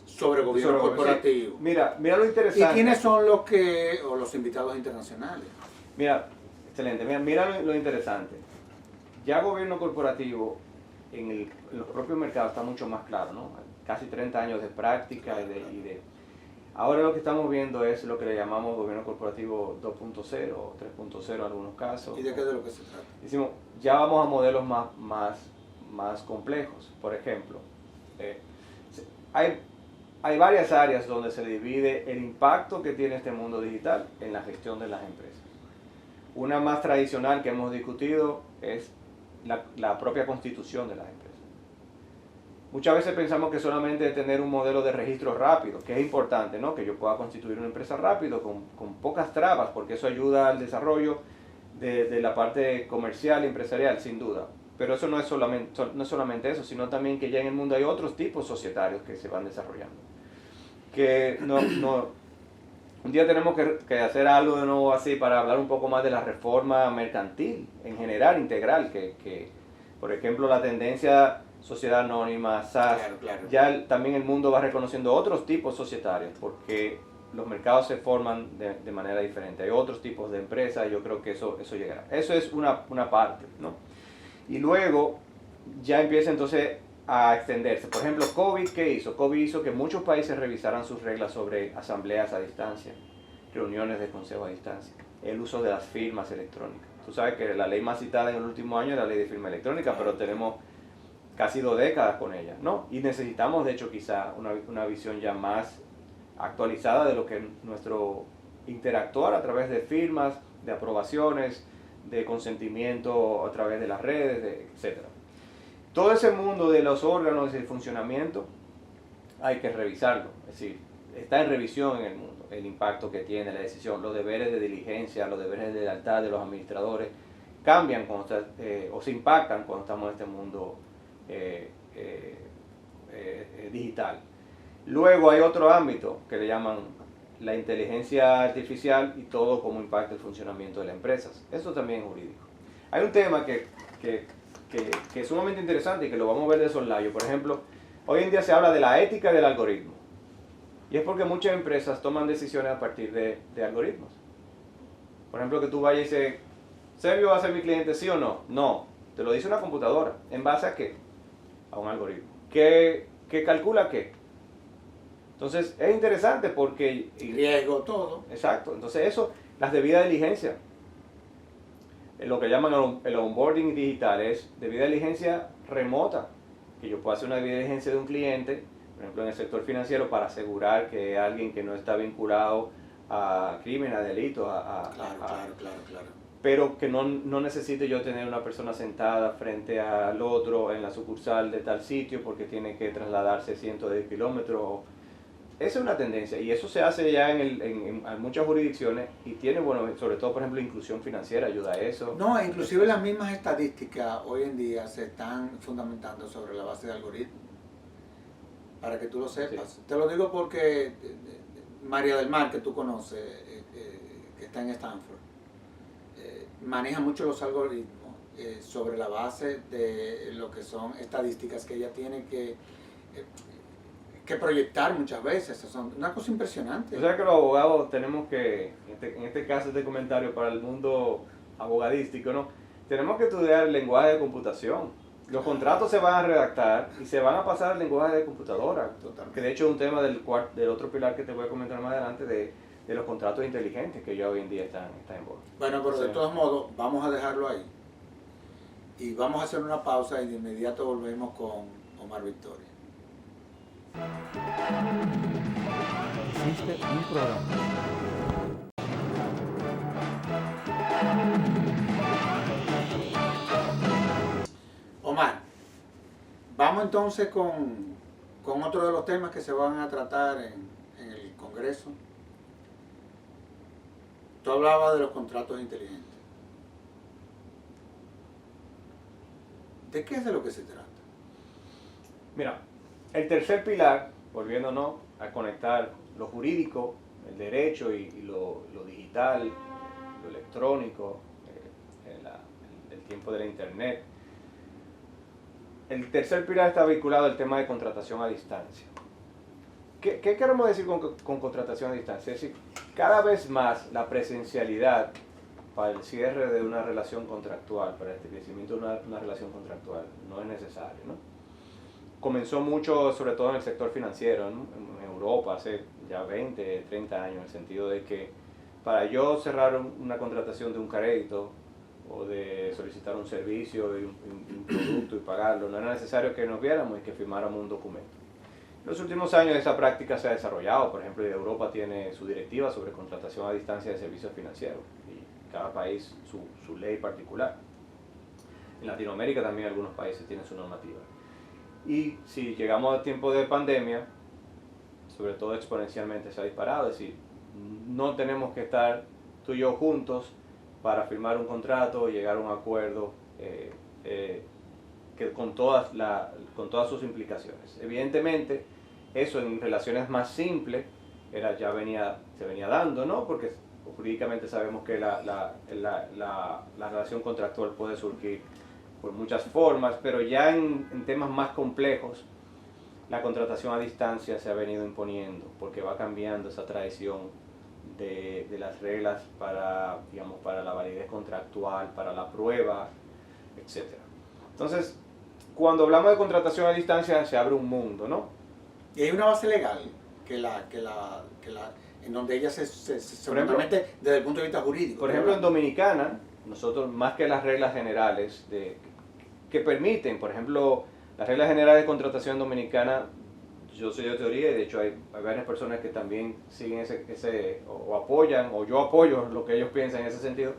Sobre gobierno corporativo. Sí. Mira lo interesante. ¿Y quiénes son los invitados internacionales? Mira, excelente. Mira lo interesante. Ya gobierno corporativo en los propios mercados está mucho más claro, ¿no? Casi 30 años de práctica y de ahora lo que estamos viendo es lo que le llamamos gobierno corporativo 2.0 o 3.0 en algunos casos. ¿Y de qué de lo que se trata? Decimos, ya vamos a modelos más complejos. Por ejemplo, hay varias áreas donde se divide el impacto que tiene este mundo digital en la gestión de las empresas. Una más tradicional que hemos discutido es la propia constitución de las empresas. Muchas veces pensamos que solamente tener un modelo de registro rápido, que es importante, ¿no? Que yo pueda constituir una empresa rápido con pocas trabas, porque eso ayuda al desarrollo de la parte comercial y empresarial, sin duda. Pero eso no es solamente eso, sino también que ya en el mundo hay otros tipos societarios que se van desarrollando. Que un día tenemos que hacer algo de nuevo así para hablar un poco más de la reforma mercantil, en general, integral, que por ejemplo la tendencia sociedad anónima, SAS, claro. Ya también el mundo va reconociendo otros tipos societarios, porque los mercados se forman de manera diferente. Hay otros tipos de empresas y yo creo que eso llegará. Eso es una parte, ¿no? Y luego ya empieza entonces a extenderse. Por ejemplo, COVID, ¿qué hizo? COVID hizo que muchos países revisaran sus reglas sobre asambleas a distancia, reuniones de consejo a distancia, el uso de las firmas electrónicas. Tú sabes que la ley más citada en el último año es la ley de firma electrónica, pero tenemos casi 2 décadas con ella, ¿no? Y necesitamos, de hecho, quizá una visión ya más actualizada de lo que nuestro interactuar a través de firmas, de aprobaciones, de consentimiento a través de las redes, etc. Todo ese mundo de los órganos y el funcionamiento hay que revisarlo, es decir, está en revisión en el mundo, el impacto que tiene la decisión, los deberes de diligencia, los deberes de lealtad de los administradores, cambian o se impactan cuando estamos en este mundo digital. Luego hay otro ámbito que le llaman la inteligencia artificial y todo cómo impacta el funcionamiento de las empresas. Eso también es jurídico. Hay un tema que es sumamente interesante y que lo vamos a ver de soslayo. Por ejemplo, hoy en día se habla de la ética del algoritmo. Y es porque muchas empresas toman decisiones a partir de algoritmos. Por ejemplo, que tú vayas y dices, ¿Servio va a ser mi cliente, sí o no? No, te lo dice una computadora. ¿En base a qué? A un algoritmo. ¿Qué calcula qué? Entonces, es interesante porque... Riesgo, todo. Exacto. Entonces, eso, las debidas diligencias. Lo que llaman el onboarding digital es debida diligencia remota. Que yo puedo hacer una debida diligencia de un cliente, por ejemplo, en el sector financiero, para asegurar que alguien que no está vinculado a crimen, a delitos, Claro. pero que no necesite yo tener una persona sentada frente al otro en la sucursal de tal sitio porque tiene que trasladarse cientos de kilómetros. Esa es una tendencia y eso se hace ya en muchas jurisdicciones y tiene, bueno, sobre todo, por ejemplo, inclusión financiera ayuda a eso. No, inclusive las mismas estadísticas hoy en día se están fundamentando sobre la base de algoritmos. Para que tú lo sepas. Sí. Te lo digo porque María del Mar, que tú conoces, que está en Stanford, maneja mucho los algoritmos sobre la base de lo que son estadísticas que ella tiene que proyectar muchas veces. Son una cosa impresionante. O sea que los abogados tenemos que, en este caso, este comentario para el mundo abogadístico, ¿no? Tenemos que estudiar el lenguaje de computación. Los contratos se van a redactar y se van a pasar al lenguaje de computadora. Totalmente. Que de hecho es un tema del otro pilar que te voy a comentar más adelante de los contratos inteligentes que ya hoy en día están en boga. Bueno, pero de todos modos, vamos a dejarlo ahí. Y vamos a hacer una pausa y de inmediato volvemos con Omar Victoria. Existe un programa. Omar, vamos entonces con otro de los temas que se van a tratar en el Congreso. Tú hablabas de los contratos inteligentes. ¿De qué es de lo que se trata? Mira, el tercer pilar, volviéndonos a conectar lo jurídico, el derecho y lo digital, lo electrónico, el tiempo de la internet. El tercer pilar está vinculado al tema de contratación a distancia. ¿Qué queremos decir con contratación a distancia? Es decir, cada vez más la presencialidad para el cierre de una relación contractual, para el establecimiento de una relación contractual, no es necesario, ¿no? Comenzó mucho, sobre todo en el sector financiero, ¿no? En Europa, hace ya 20, 30 años, en el sentido de que para yo cerrar una contratación de un crédito o de solicitar un servicio y un producto y pagarlo, no era necesario que nos viéramos y que firmáramos un documento. En los últimos años esa práctica se ha desarrollado. Por ejemplo, Europa tiene su directiva sobre contratación a distancia de servicios financieros y cada país su ley particular. En Latinoamérica también algunos países tienen su normativa. Y si llegamos a tiempo de pandemia, sobre todo exponencialmente se ha disparado, es decir, no tenemos que estar tú y yo juntos para firmar un contrato o llegar a un acuerdo que con todas sus implicaciones. Evidentemente, eso en relaciones más simples se venía dando, ¿no? Porque jurídicamente sabemos que la relación contractual puede surgir por muchas formas, pero ya en temas más complejos, la contratación a distancia se ha venido imponiendo, porque va cambiando esa tradición de las reglas para la validez contractual, para la prueba, etc. Entonces, cuando hablamos de contratación a distancia, se abre un mundo, ¿no? Y hay una base legal en donde ella se fundamenta desde el punto de vista jurídico. Por ejemplo, en Dominicana, nosotros, más que las reglas generales que permiten, por ejemplo, las reglas generales de contratación dominicana, yo soy de teoría y de hecho hay varias personas que también siguen o apoyan, o yo apoyo lo que ellos piensan en ese sentido,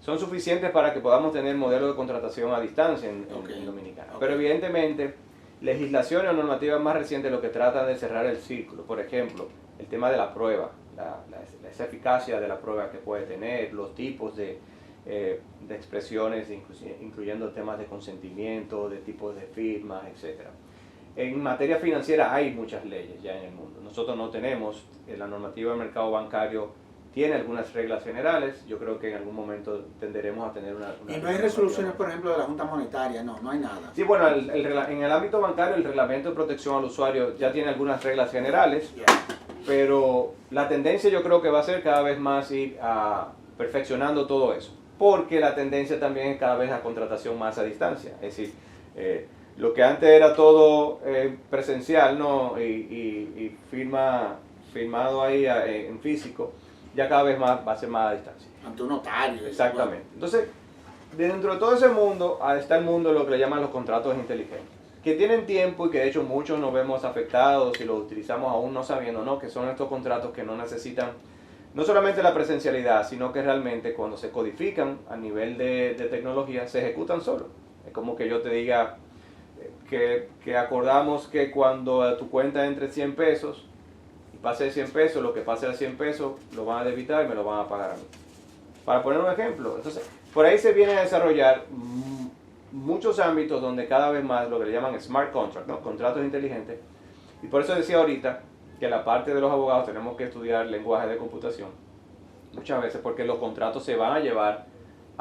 son suficientes para que podamos tener modelos de contratación a distancia en Dominicana. Pero evidentemente, legislaciones o normativas más recientes lo que tratan de cerrar el círculo. Por ejemplo, el tema de la prueba, esa eficacia de la prueba que puede tener, los tipos de de expresiones, incluyendo temas de consentimiento, de tipos de firmas, etc. En materia financiera hay muchas leyes ya en el mundo. Nosotros no tenemos, la normativa del mercado bancario tiene algunas reglas generales. Yo creo que en algún momento tenderemos a tener una y no hay resoluciones, por ejemplo, de la Junta Monetaria, no hay nada. Sí, bueno, en el ámbito bancario el reglamento de protección al usuario ya tiene algunas reglas generales, pero la tendencia yo creo que va a ser cada vez más ir perfeccionando todo eso, porque la tendencia también es cada vez a contratación más a distancia. Es decir, lo que antes era todo presencial, ¿no? y firmado ahí en físico, ya cada vez más va a ser más a distancia. Ante un notario. Exactamente. Entonces, dentro de todo ese mundo está el mundo de lo que le llaman los contratos inteligentes, que tienen tiempo y que de hecho muchos nos vemos afectados y los utilizamos aún no sabiendo, ¿no? Que son estos contratos que no necesitan no solamente la presencialidad, sino que realmente cuando se codifican a nivel de tecnología se ejecutan solos. Es como que yo te diga que acordamos que cuando tu cuenta entre 100 pesos y pase de 100 pesos, lo que pase de 100 pesos lo van a debitar y me lo van a pagar a mí. Para poner un ejemplo, entonces por ahí se viene a desarrollar muchos ámbitos donde cada vez más lo que le llaman smart contracts, ¿no? Contratos inteligentes. Y por eso decía ahorita que la parte de los abogados tenemos que estudiar lenguaje de computación muchas veces, porque los contratos se van a llevar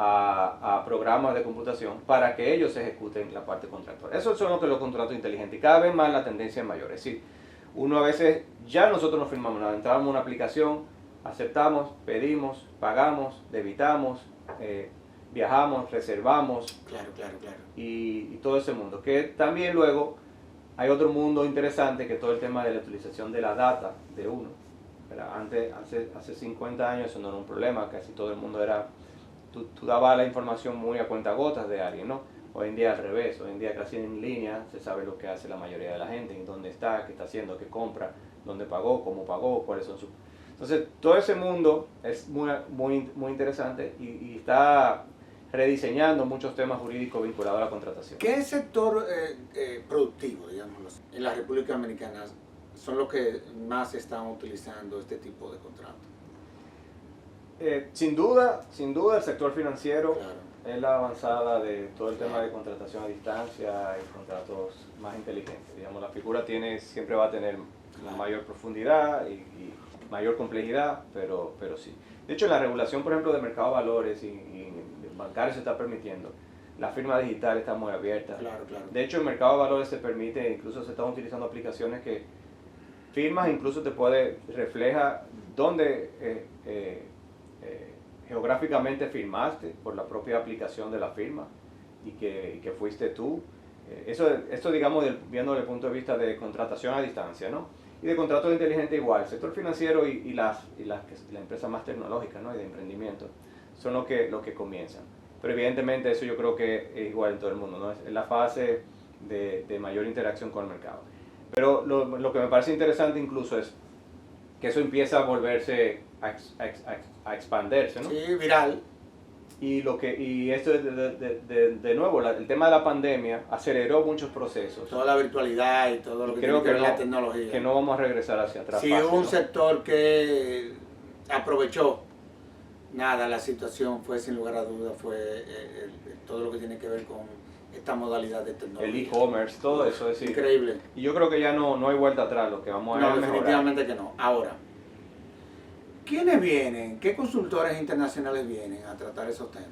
a programas de computación para que ellos ejecuten la parte contractual. Eso son lo que los contratos inteligentes, y cada vez más la tendencia es mayor. Es decir, uno a veces ya nosotros no firmamos nada, entramos en una aplicación, aceptamos, pedimos, pagamos, debitamos, viajamos, reservamos. Claro. Y todo ese mundo. Que también luego hay otro mundo interesante, que es todo el tema de la utilización de la data de uno. Antes, hace 50 años eso no era un problema, casi todo el mundo era, tú dabas la información muy a cuentagotas de alguien, ¿no? Hoy en día al revés, hoy en día casi en línea se sabe lo que hace la mayoría de la gente, en dónde está, qué está haciendo, qué compra, dónde pagó, cómo pagó, cuáles son sus... Entonces todo ese mundo es muy interesante y está rediseñando muchos temas jurídicos vinculados a la contratación. ¿Qué sector productivo, digamos, en la República Dominicana son los que más están utilizando este tipo de contratos? Sin duda el sector financiero, Claro. es la avanzada de todo el tema de contratación a distancia y contratos más inteligentes. Digamos, la figura siempre va a tener mayor profundidad y mayor complejidad, pero sí. De hecho, en la regulación, por ejemplo, de mercado de valores y bancario se está permitiendo. La firma digital está muy abierta. Claro. De hecho, en mercado de valores se permite, incluso se están utilizando aplicaciones que firmas, incluso refleja dónde geográficamente firmaste por la propia aplicación de la firma y que fuiste tú. Esto digamos, viendo desde el punto de vista de contratación a distancia, ¿no? Y de contratos inteligentes igual. El sector financiero y las empresas más tecnológicas, ¿no? Y de emprendimiento son lo que comienzan. Pero evidentemente eso yo creo que es igual en todo el mundo, ¿no? Es la fase de mayor interacción con el mercado. Pero lo que me parece interesante incluso es que eso empieza a volverse, a expandirse, ¿no? Sí, viral. Y esto de nuevo, el tema de la pandemia aceleró muchos procesos. Toda la virtualidad y todo lo que tiene que ver la tecnología. Que no vamos a regresar hacia atrás. Sí, hubo un sector que aprovechó. Nada, la situación fue sin lugar a dudas, fue todo lo que tiene que ver con esta modalidad de tecnología. El e-commerce, todo eso. Es decir, increíble. Y yo creo que ya no hay vuelta atrás, lo que vamos a ver. No, definitivamente que no. Ahora, ¿quiénes vienen? ¿Qué consultores internacionales vienen a tratar esos temas?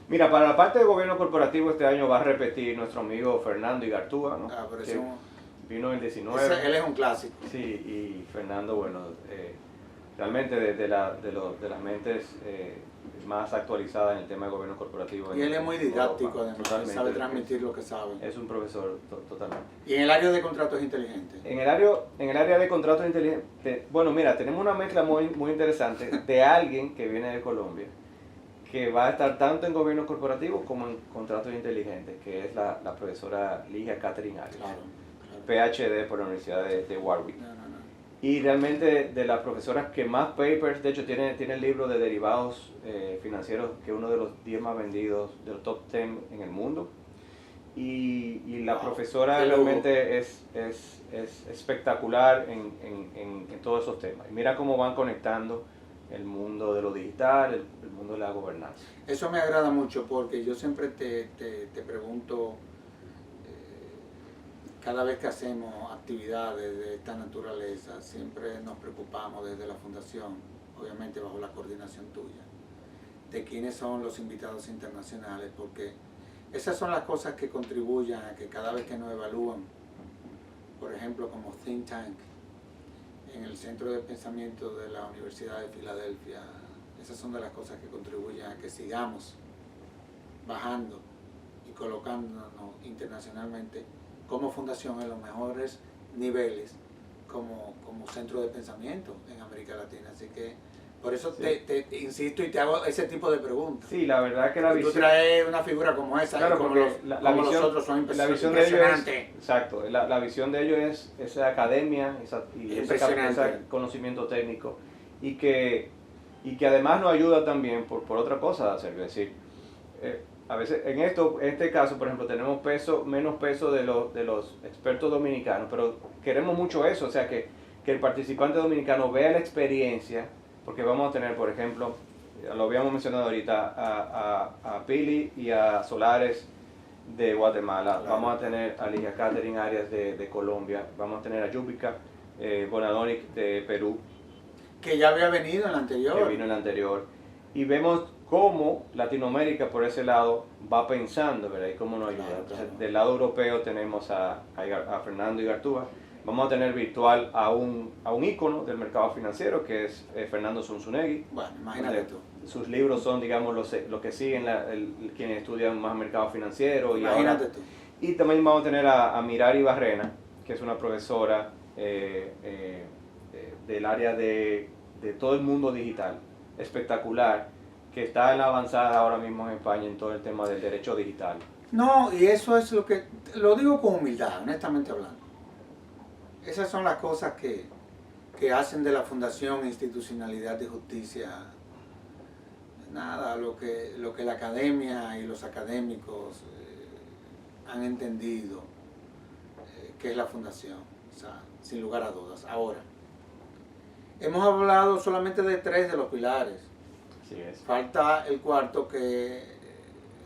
Mira, para la parte de gobierno corporativo este año va a repetir nuestro amigo Fernando Igartúa, ¿no? Pero que eso, vino en el 19. Él es un clásico. Sí, y Fernando, bueno, realmente de las mentes más actualizadas en el tema de gobierno corporativo. Y él es muy didáctico, además, sabe Totalmente. transmitir lo que sabe. Es un profesor totalmente. ¿Y en el área de contratos inteligentes? En el área de contratos inteligentes, bueno, mira, tenemos una mezcla muy interesante de alguien que viene de Colombia, que va a estar tanto en gobierno corporativo como en contratos inteligentes, que es la profesora Ligia Catherine Arias, Claro. PhD por la Universidad de Warwick. No. Y realmente de las profesoras que más papers, de hecho tiene el libro de derivados financieros, que es uno de los 10 más vendidos, de los top 10 en el mundo. Y la profesora realmente es espectacular en todos esos temas. Y mira cómo van conectando el mundo de lo digital, el mundo de la gobernanza. Eso me agrada mucho porque yo siempre te pregunto, cada vez que hacemos actividades de esta naturaleza, siempre nos preocupamos desde la fundación, obviamente bajo la coordinación tuya, de quiénes son los invitados internacionales, porque esas son las cosas que contribuyen a que cada vez que nos evalúan, por ejemplo como Think Tank, en el Centro de Pensamiento de la Universidad de Filadelfia, esas son de las cosas que contribuyen a que sigamos bajando y colocándonos internacionalmente como fundación en los mejores niveles como centro de pensamiento en América Latina. Así que por eso Sí. te insisto y te hago ese tipo de preguntas. Sí, la verdad que la Y tú visión... traes una figura como esa, Claro, como, porque como los otros son la visión de ellos impresionantes. es, exacto, la visión de ellos es esa academia y ese conocimiento técnico y que además nos ayuda también por otra cosa, Sergio. Es decir, a veces en este caso, por ejemplo, tenemos menos peso de los expertos dominicanos, pero queremos mucho eso, o sea, que el participante dominicano vea la experiencia, porque vamos a tener, por ejemplo, lo habíamos mencionado ahorita, a Pili y a Solares de Guatemala, Claro. Vamos a tener a Ligia Catherine Arias de Colombia, vamos a tener a Yubica Bonadonic de Perú, Que ya había venido en la anterior. que vino en la anterior, y vemos cómo Latinoamérica por ese lado va pensando, ¿verdad? Y cómo nos ayuda. Claro, Entonces, claro. del lado europeo tenemos a Fernando Igartúa, vamos a tener virtual a un ícono del mercado financiero que es Fernando Zunzunegui. Bueno, imagínate tú. Sus libros son, digamos, lo que siguen quienes estudian más mercado financiero. Imagínate tú. Y también vamos a tener a Mirari Barrena, que es una profesora del área de todo el mundo digital, espectacular, que está en la avanzada ahora mismo en España en todo el tema del derecho digital. No, y eso es lo que, lo digo con humildad, honestamente hablando. Esas son las cosas que hacen de la Fundación Institucionalidad de Justicia, nada, lo que la academia y los académicos han entendido que es la Fundación, o sea, sin lugar a dudas. Ahora, hemos hablado solamente de 3 de los pilares. Así es. Falta el cuarto, que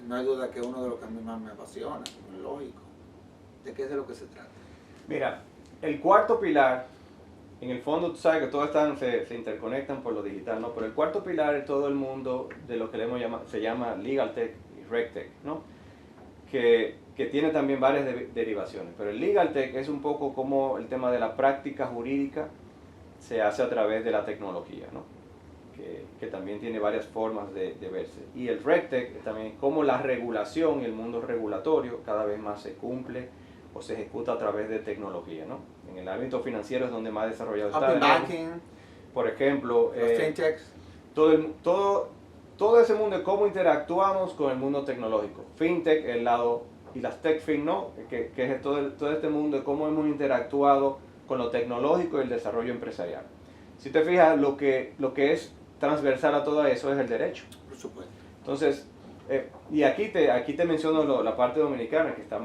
no hay duda que es uno de los que a mí más me apasiona, como es lógico. ¿De qué es de lo que se trata? Mira, el cuarto pilar, en el fondo tú sabes que todos se interconectan por lo digital, ¿no? Pero el cuarto pilar es todo el mundo de lo que se llama Legal Tech y Reg Tech, ¿no? Que tiene también varias derivaciones. Pero el Legal Tech es un poco como el tema de la práctica jurídica se hace a través de la tecnología, ¿no? Que también tiene varias formas de verse. Y el RegTech es también como la regulación y el mundo regulatorio cada vez más se cumple o se ejecuta a través de tecnología, ¿no? En el ámbito financiero es donde más desarrollado está. Open banking, Por ejemplo, los fintechs. todo ese mundo de cómo interactuamos con el mundo tecnológico. Fintech, el lado, y las TechFin, ¿no? Que es todo este mundo de cómo hemos interactuado con lo tecnológico y el desarrollo empresarial. Si te fijas, lo que es transversal a todo eso es el derecho. Por supuesto. Entonces, y aquí te menciono la parte dominicana, que está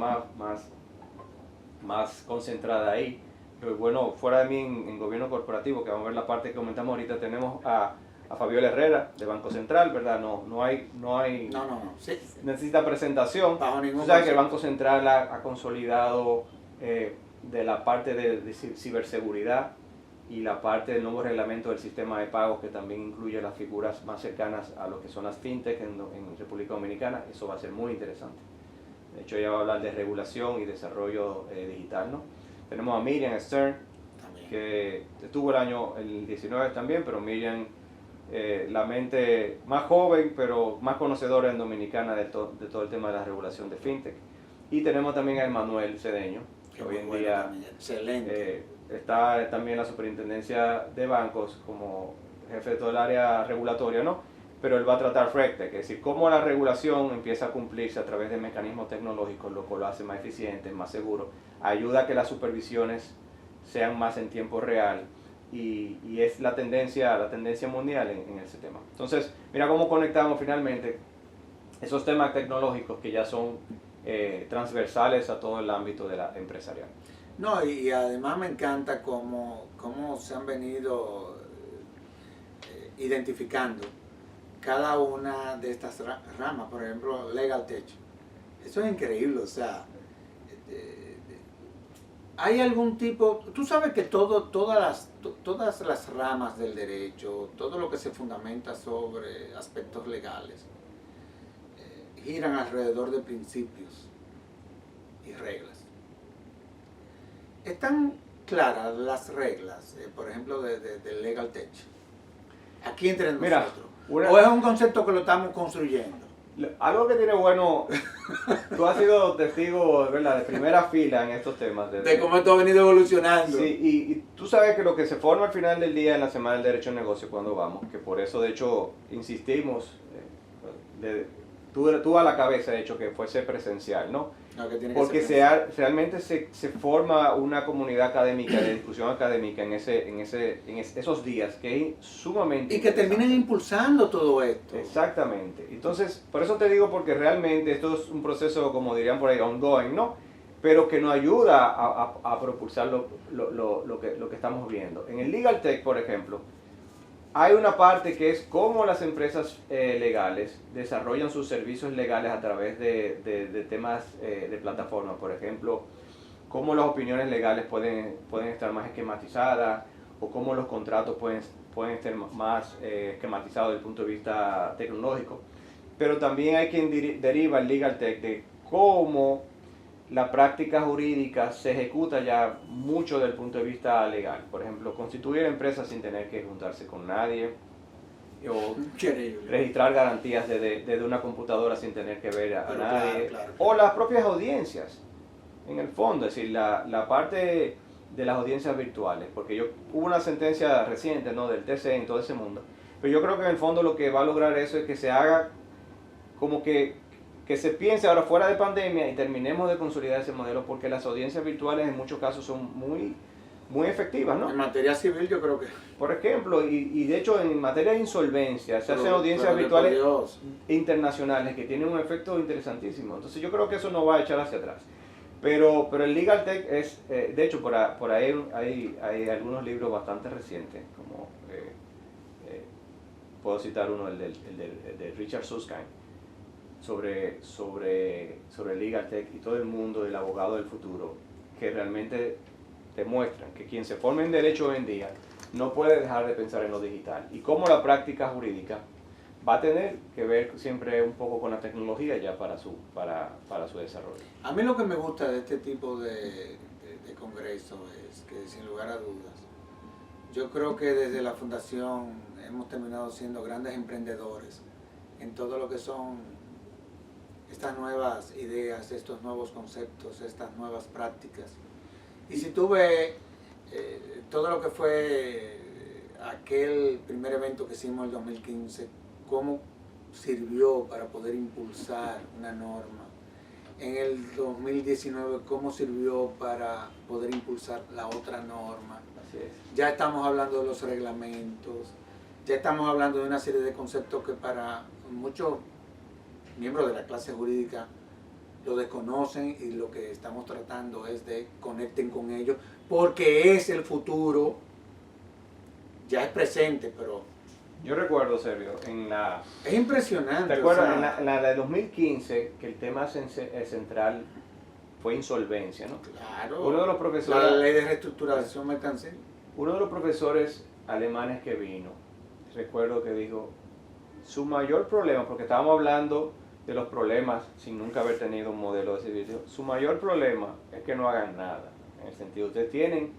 más concentrada ahí. Pero bueno, fuera de mí en gobierno corporativo, que vamos a ver la parte que comentamos ahorita, tenemos a Fabiola Herrera de Banco Central, ¿verdad? No hay No. Sí. necesita presentación. Bajo ningún Tú sabes que el concepto. Banco Central ha consolidado de la parte de ciberseguridad y la parte del nuevo reglamento del sistema de pagos, que también incluye las figuras más cercanas a lo que son las fintech en República Dominicana. Eso va a ser muy interesante. De hecho, ella va a hablar de regulación y desarrollo digital, ¿no? Tenemos a Miriam Stern, También. que estuvo el 19 también, pero Miriam, la mente más joven, pero más conocedora en Dominicana de todo el tema de la regulación de fintech. Y tenemos también a Emanuel Cedeño, que Qué hoy en bueno día también. Excelente. está también en la superintendencia de bancos como jefe de todo el área regulatoria, ¿no? Pero él va a tratar RegTech, es decir, cómo la regulación empieza a cumplirse a través de mecanismos tecnológicos, lo cual lo hace más eficiente, más seguro, ayuda a que las supervisiones sean más en tiempo real y es la tendencia mundial en ese tema. Entonces, mira cómo conectamos finalmente esos temas tecnológicos que ya son transversales a todo el ámbito de la empresarial. No, y además me encanta cómo se han venido identificando cada una de estas ramas, por ejemplo, Legal Tech. Eso es increíble, o sea, hay algún tipo, tú sabes que todas las ramas del derecho, todo lo que se fundamenta sobre aspectos legales, giran alrededor de principios y reglas. ¿Están claras las reglas, por ejemplo, de Legal Tech? Aquí entre nosotros. ¿O es un concepto que lo estamos construyendo? Algo que tiene bueno, tú has sido testigo, ¿verdad?, de primera fila en estos temas. De cómo esto ha venido evolucionando. Sí, y tú sabes que lo que se forma al final del día en la Semana del Derecho de Negocio, cuando vamos, que por eso de hecho insistimos, tú a la cabeza de hecho que fuese presencial, ¿no? No, que tiene porque que realmente se forma una comunidad académica, de discusión académica en esos días, que es sumamente y que terminen impulsando todo esto. Exactamente. Entonces, por eso te digo, porque realmente esto es un proceso, como dirían por ahí, ongoing, ¿no? Pero que nos ayuda a propulsar lo que estamos viendo. En el Legal Tech, por ejemplo, hay una parte que es cómo las empresas legales desarrollan sus servicios legales a través de temas de plataforma. Por ejemplo, cómo las opiniones legales pueden estar más esquematizadas, o cómo los contratos pueden estar más esquematizados desde el punto de vista tecnológico. Pero también hay quien deriva el Legal Tech de cómo la práctica jurídica se ejecuta ya mucho desde el punto de vista legal. Por ejemplo, constituir empresas sin tener que juntarse con nadie, o registrar garantías desde una computadora sin tener que ver a nadie, claro. O las propias audiencias, en el fondo, es decir, la parte de las audiencias virtuales, porque hubo una sentencia reciente, ¿no?, del TC en todo ese mundo, pero yo creo que en el fondo lo que va a lograr eso es que se haga como que se piense ahora fuera de pandemia y terminemos de consolidar ese modelo, porque las audiencias virtuales en muchos casos son muy efectivas, ¿no? En materia civil yo creo que... Por ejemplo, y de hecho en materia de insolvencia, se hacen audiencias virtuales internacionales que tienen un efecto interesantísimo. Entonces yo creo que eso no va a echar hacia atrás. Pero el Legal Tech es, de hecho por ahí hay algunos libros bastante recientes, como puedo citar uno, el de Richard Susskind, sobre el Legal Tech y todo el mundo del abogado del futuro, que realmente demuestran que quien se forma en derecho hoy en día no puede dejar de pensar en lo digital, y cómo la práctica jurídica va a tener que ver siempre un poco con la tecnología ya para su desarrollo. A mí lo que me gusta de este tipo de congreso es que, sin lugar a dudas, yo creo que desde la fundación hemos terminado siendo grandes emprendedores en todo lo que son estas nuevas ideas, estos nuevos conceptos, estas nuevas prácticas. Y si tú ves todo lo que fue aquel primer evento que hicimos en el 2015, cómo sirvió para poder impulsar una norma. En el 2019, cómo sirvió para poder impulsar la otra norma. Así es. Ya estamos hablando de los reglamentos, ya estamos hablando de una serie de conceptos que para muchos miembros de la clase jurídica lo desconocen, y lo que estamos tratando es de conecten con ellos, porque es el futuro, ya es presente, pero... Yo recuerdo, Sergio, es impresionante. ¿Te acuerdas? O sea, en la de 2015, que el tema central fue insolvencia, ¿no? Claro. Uno de los profesores... La ley de reestructuración mercancil. Uno de los profesores alemanes que vino, recuerdo que dijo, su mayor problema, porque estábamos hablando de los problemas sin nunca haber tenido un modelo de servicio, su mayor problema es que no hagan nada. En el sentido, ustedes tienen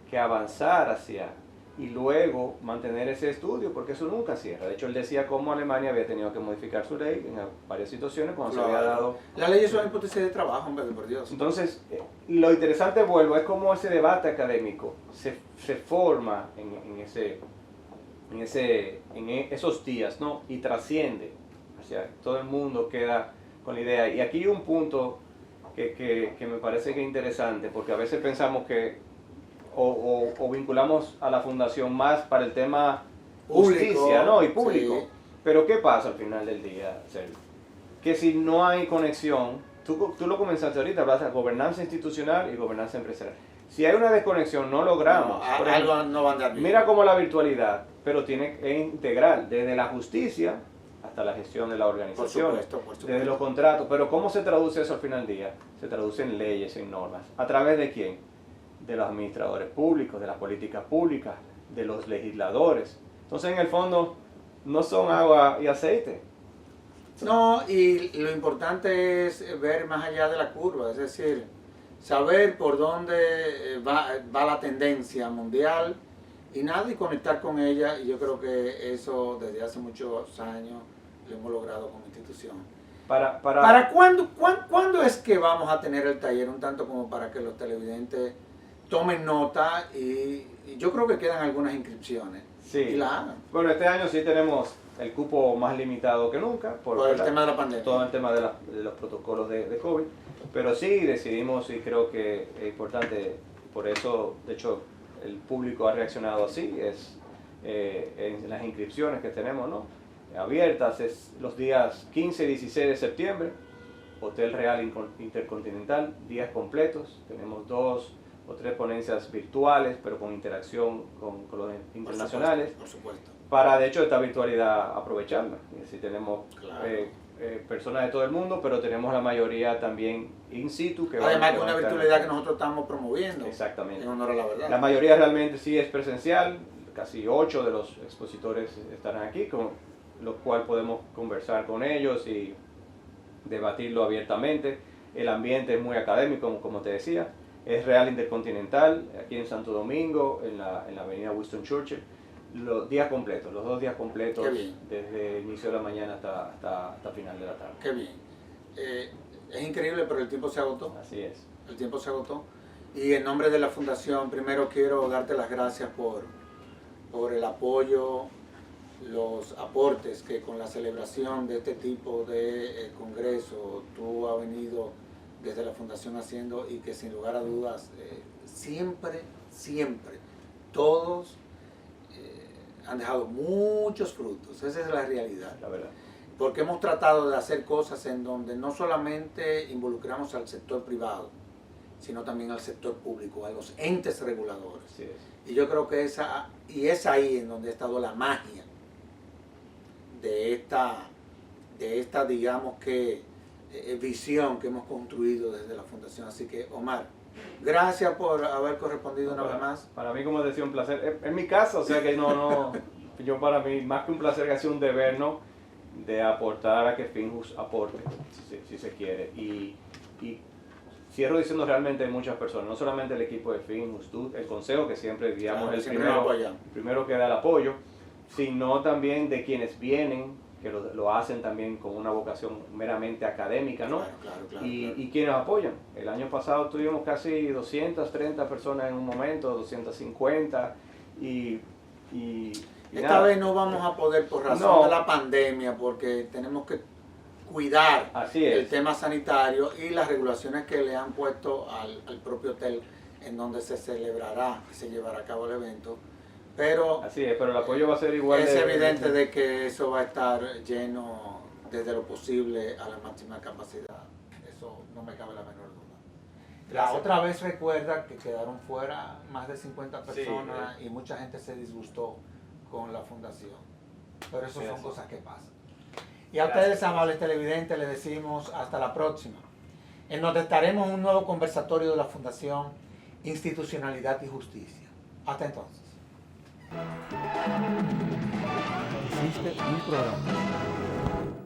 que avanzar hacia y luego mantener ese estudio, porque eso nunca cierra. De hecho, él decía cómo Alemania había tenido que modificar su ley en varias situaciones cuando se había dado... La ley es una hipótesis de trabajo, hombre, por Dios. Entonces, lo interesante, vuelvo, es cómo ese debate académico se forma en esos días, ¿no? Y trasciende hacia todo el mundo, queda con la idea. Y aquí hay un punto que me parece que es interesante, porque a veces pensamos que o vinculamos a la fundación más para el tema justicia, público, ¿no? Y público. Sí. Pero ¿qué pasa al final del día, Sergio? Que si no hay conexión, tú lo comenzaste ahorita, hablas de gobernanza institucional y gobernanza empresarial. Si hay una desconexión, no logramos. Algo no va a andar bien. Mira cómo la virtualidad pero es integral, desde la justicia hasta la gestión de la organización, por supuesto. desde los contratos. Pero ¿cómo se traduce eso al final del día? Se traduce en leyes, en normas. ¿A través de quién? De los administradores públicos, de las políticas públicas, de los legisladores. Entonces, en el fondo, no son agua y aceite. No, y lo importante es ver más allá de la curva, es decir, saber por dónde va la tendencia mundial y nada, y conectar con ella, y yo creo que eso desde hace muchos años lo hemos logrado como institución. ¿Para cuándo es que vamos a tener el taller? Un tanto como para que los televidentes tomen nota, y yo creo que quedan algunas inscripciones. Sí. Y la hagan. Bueno, este año sí tenemos el cupo más limitado que nunca por el tema de la pandemia. Todo el tema de los protocolos de COVID. Pero sí decidimos, y creo que es importante, por eso, de hecho, el público ha reaccionado así, es en las inscripciones que tenemos, ¿no? Abiertas, es los días 15 y 16 de septiembre, Hotel Real Intercontinental, días completos, tenemos 2 o 3 ponencias virtuales, pero con interacción con los internacionales. Por supuesto. Para, de hecho, esta virtualidad aprovecharla. Y así tenemos claro. Personas de todo el mundo, pero tenemos la mayoría también in situ. Además, que una virtualidad que nosotros estamos promoviendo. Exactamente. En honor a la verdad. La mayoría realmente sí es presencial. Casi 8 de los expositores estarán aquí, con lo cual podemos conversar con ellos y debatirlo abiertamente. El ambiente es muy académico, como te decía. Es Real Intercontinental, aquí en Santo Domingo, en la avenida Winston Churchill. Los 2 días completos, desde el inicio de la mañana hasta final de la tarde. Qué bien. Es increíble, pero el tiempo se agotó. Así es. El tiempo se agotó. Y en nombre de la Fundación, primero quiero darte las gracias por el apoyo, los aportes que con la celebración de este tipo de congreso tú has venido desde la Fundación haciendo, y que sin lugar a dudas siempre todos han dejado muchos frutos. Esa es la realidad. La verdad. Porque hemos tratado de hacer cosas en donde no solamente involucramos al sector privado, sino también al sector público, a los entes reguladores. Así es. Y yo creo que es ahí en donde ha estado la magia de esta digamos que, visión que hemos construido desde la Fundación. Así que, Omar, gracias por haber correspondido una vez más. Para mí, como decía, un placer. En mi caso, o sea que yo para mí, más que un placer, que ha sido un deber, ¿no? De aportar a que Finjust aporte, si se quiere. Y cierro diciendo, realmente hay muchas personas, no solamente el equipo de Finjust, el consejo, que siempre, digamos, el primero que da el apoyo, sino también de quienes vienen, que lo hacen también con una vocación meramente académica, ¿no? Claro. Y quienes apoyan. El año pasado tuvimos casi 230 personas en un momento, 250, esta vez no vamos a poder por razón de la pandemia, porque tenemos que cuidar el tema sanitario y las regulaciones que le han puesto al propio hotel en donde se celebrará y se llevará a cabo el evento. Pero así es, pero el apoyo va a ser igual. Es evidente de que eso va a estar lleno desde lo posible a la máxima capacidad. Eso no me cabe la menor duda. La otra vez recuerda que quedaron fuera más de 50 personas, y mucha gente se disgustó con la Fundación. Pero eso son cosas que pasan. Y a ustedes, amables televidentes, les decimos hasta la próxima, en donde estaremos en un nuevo conversatorio de la Fundación Institucionalidad y Justicia. Hasta entonces. Hiciste un programa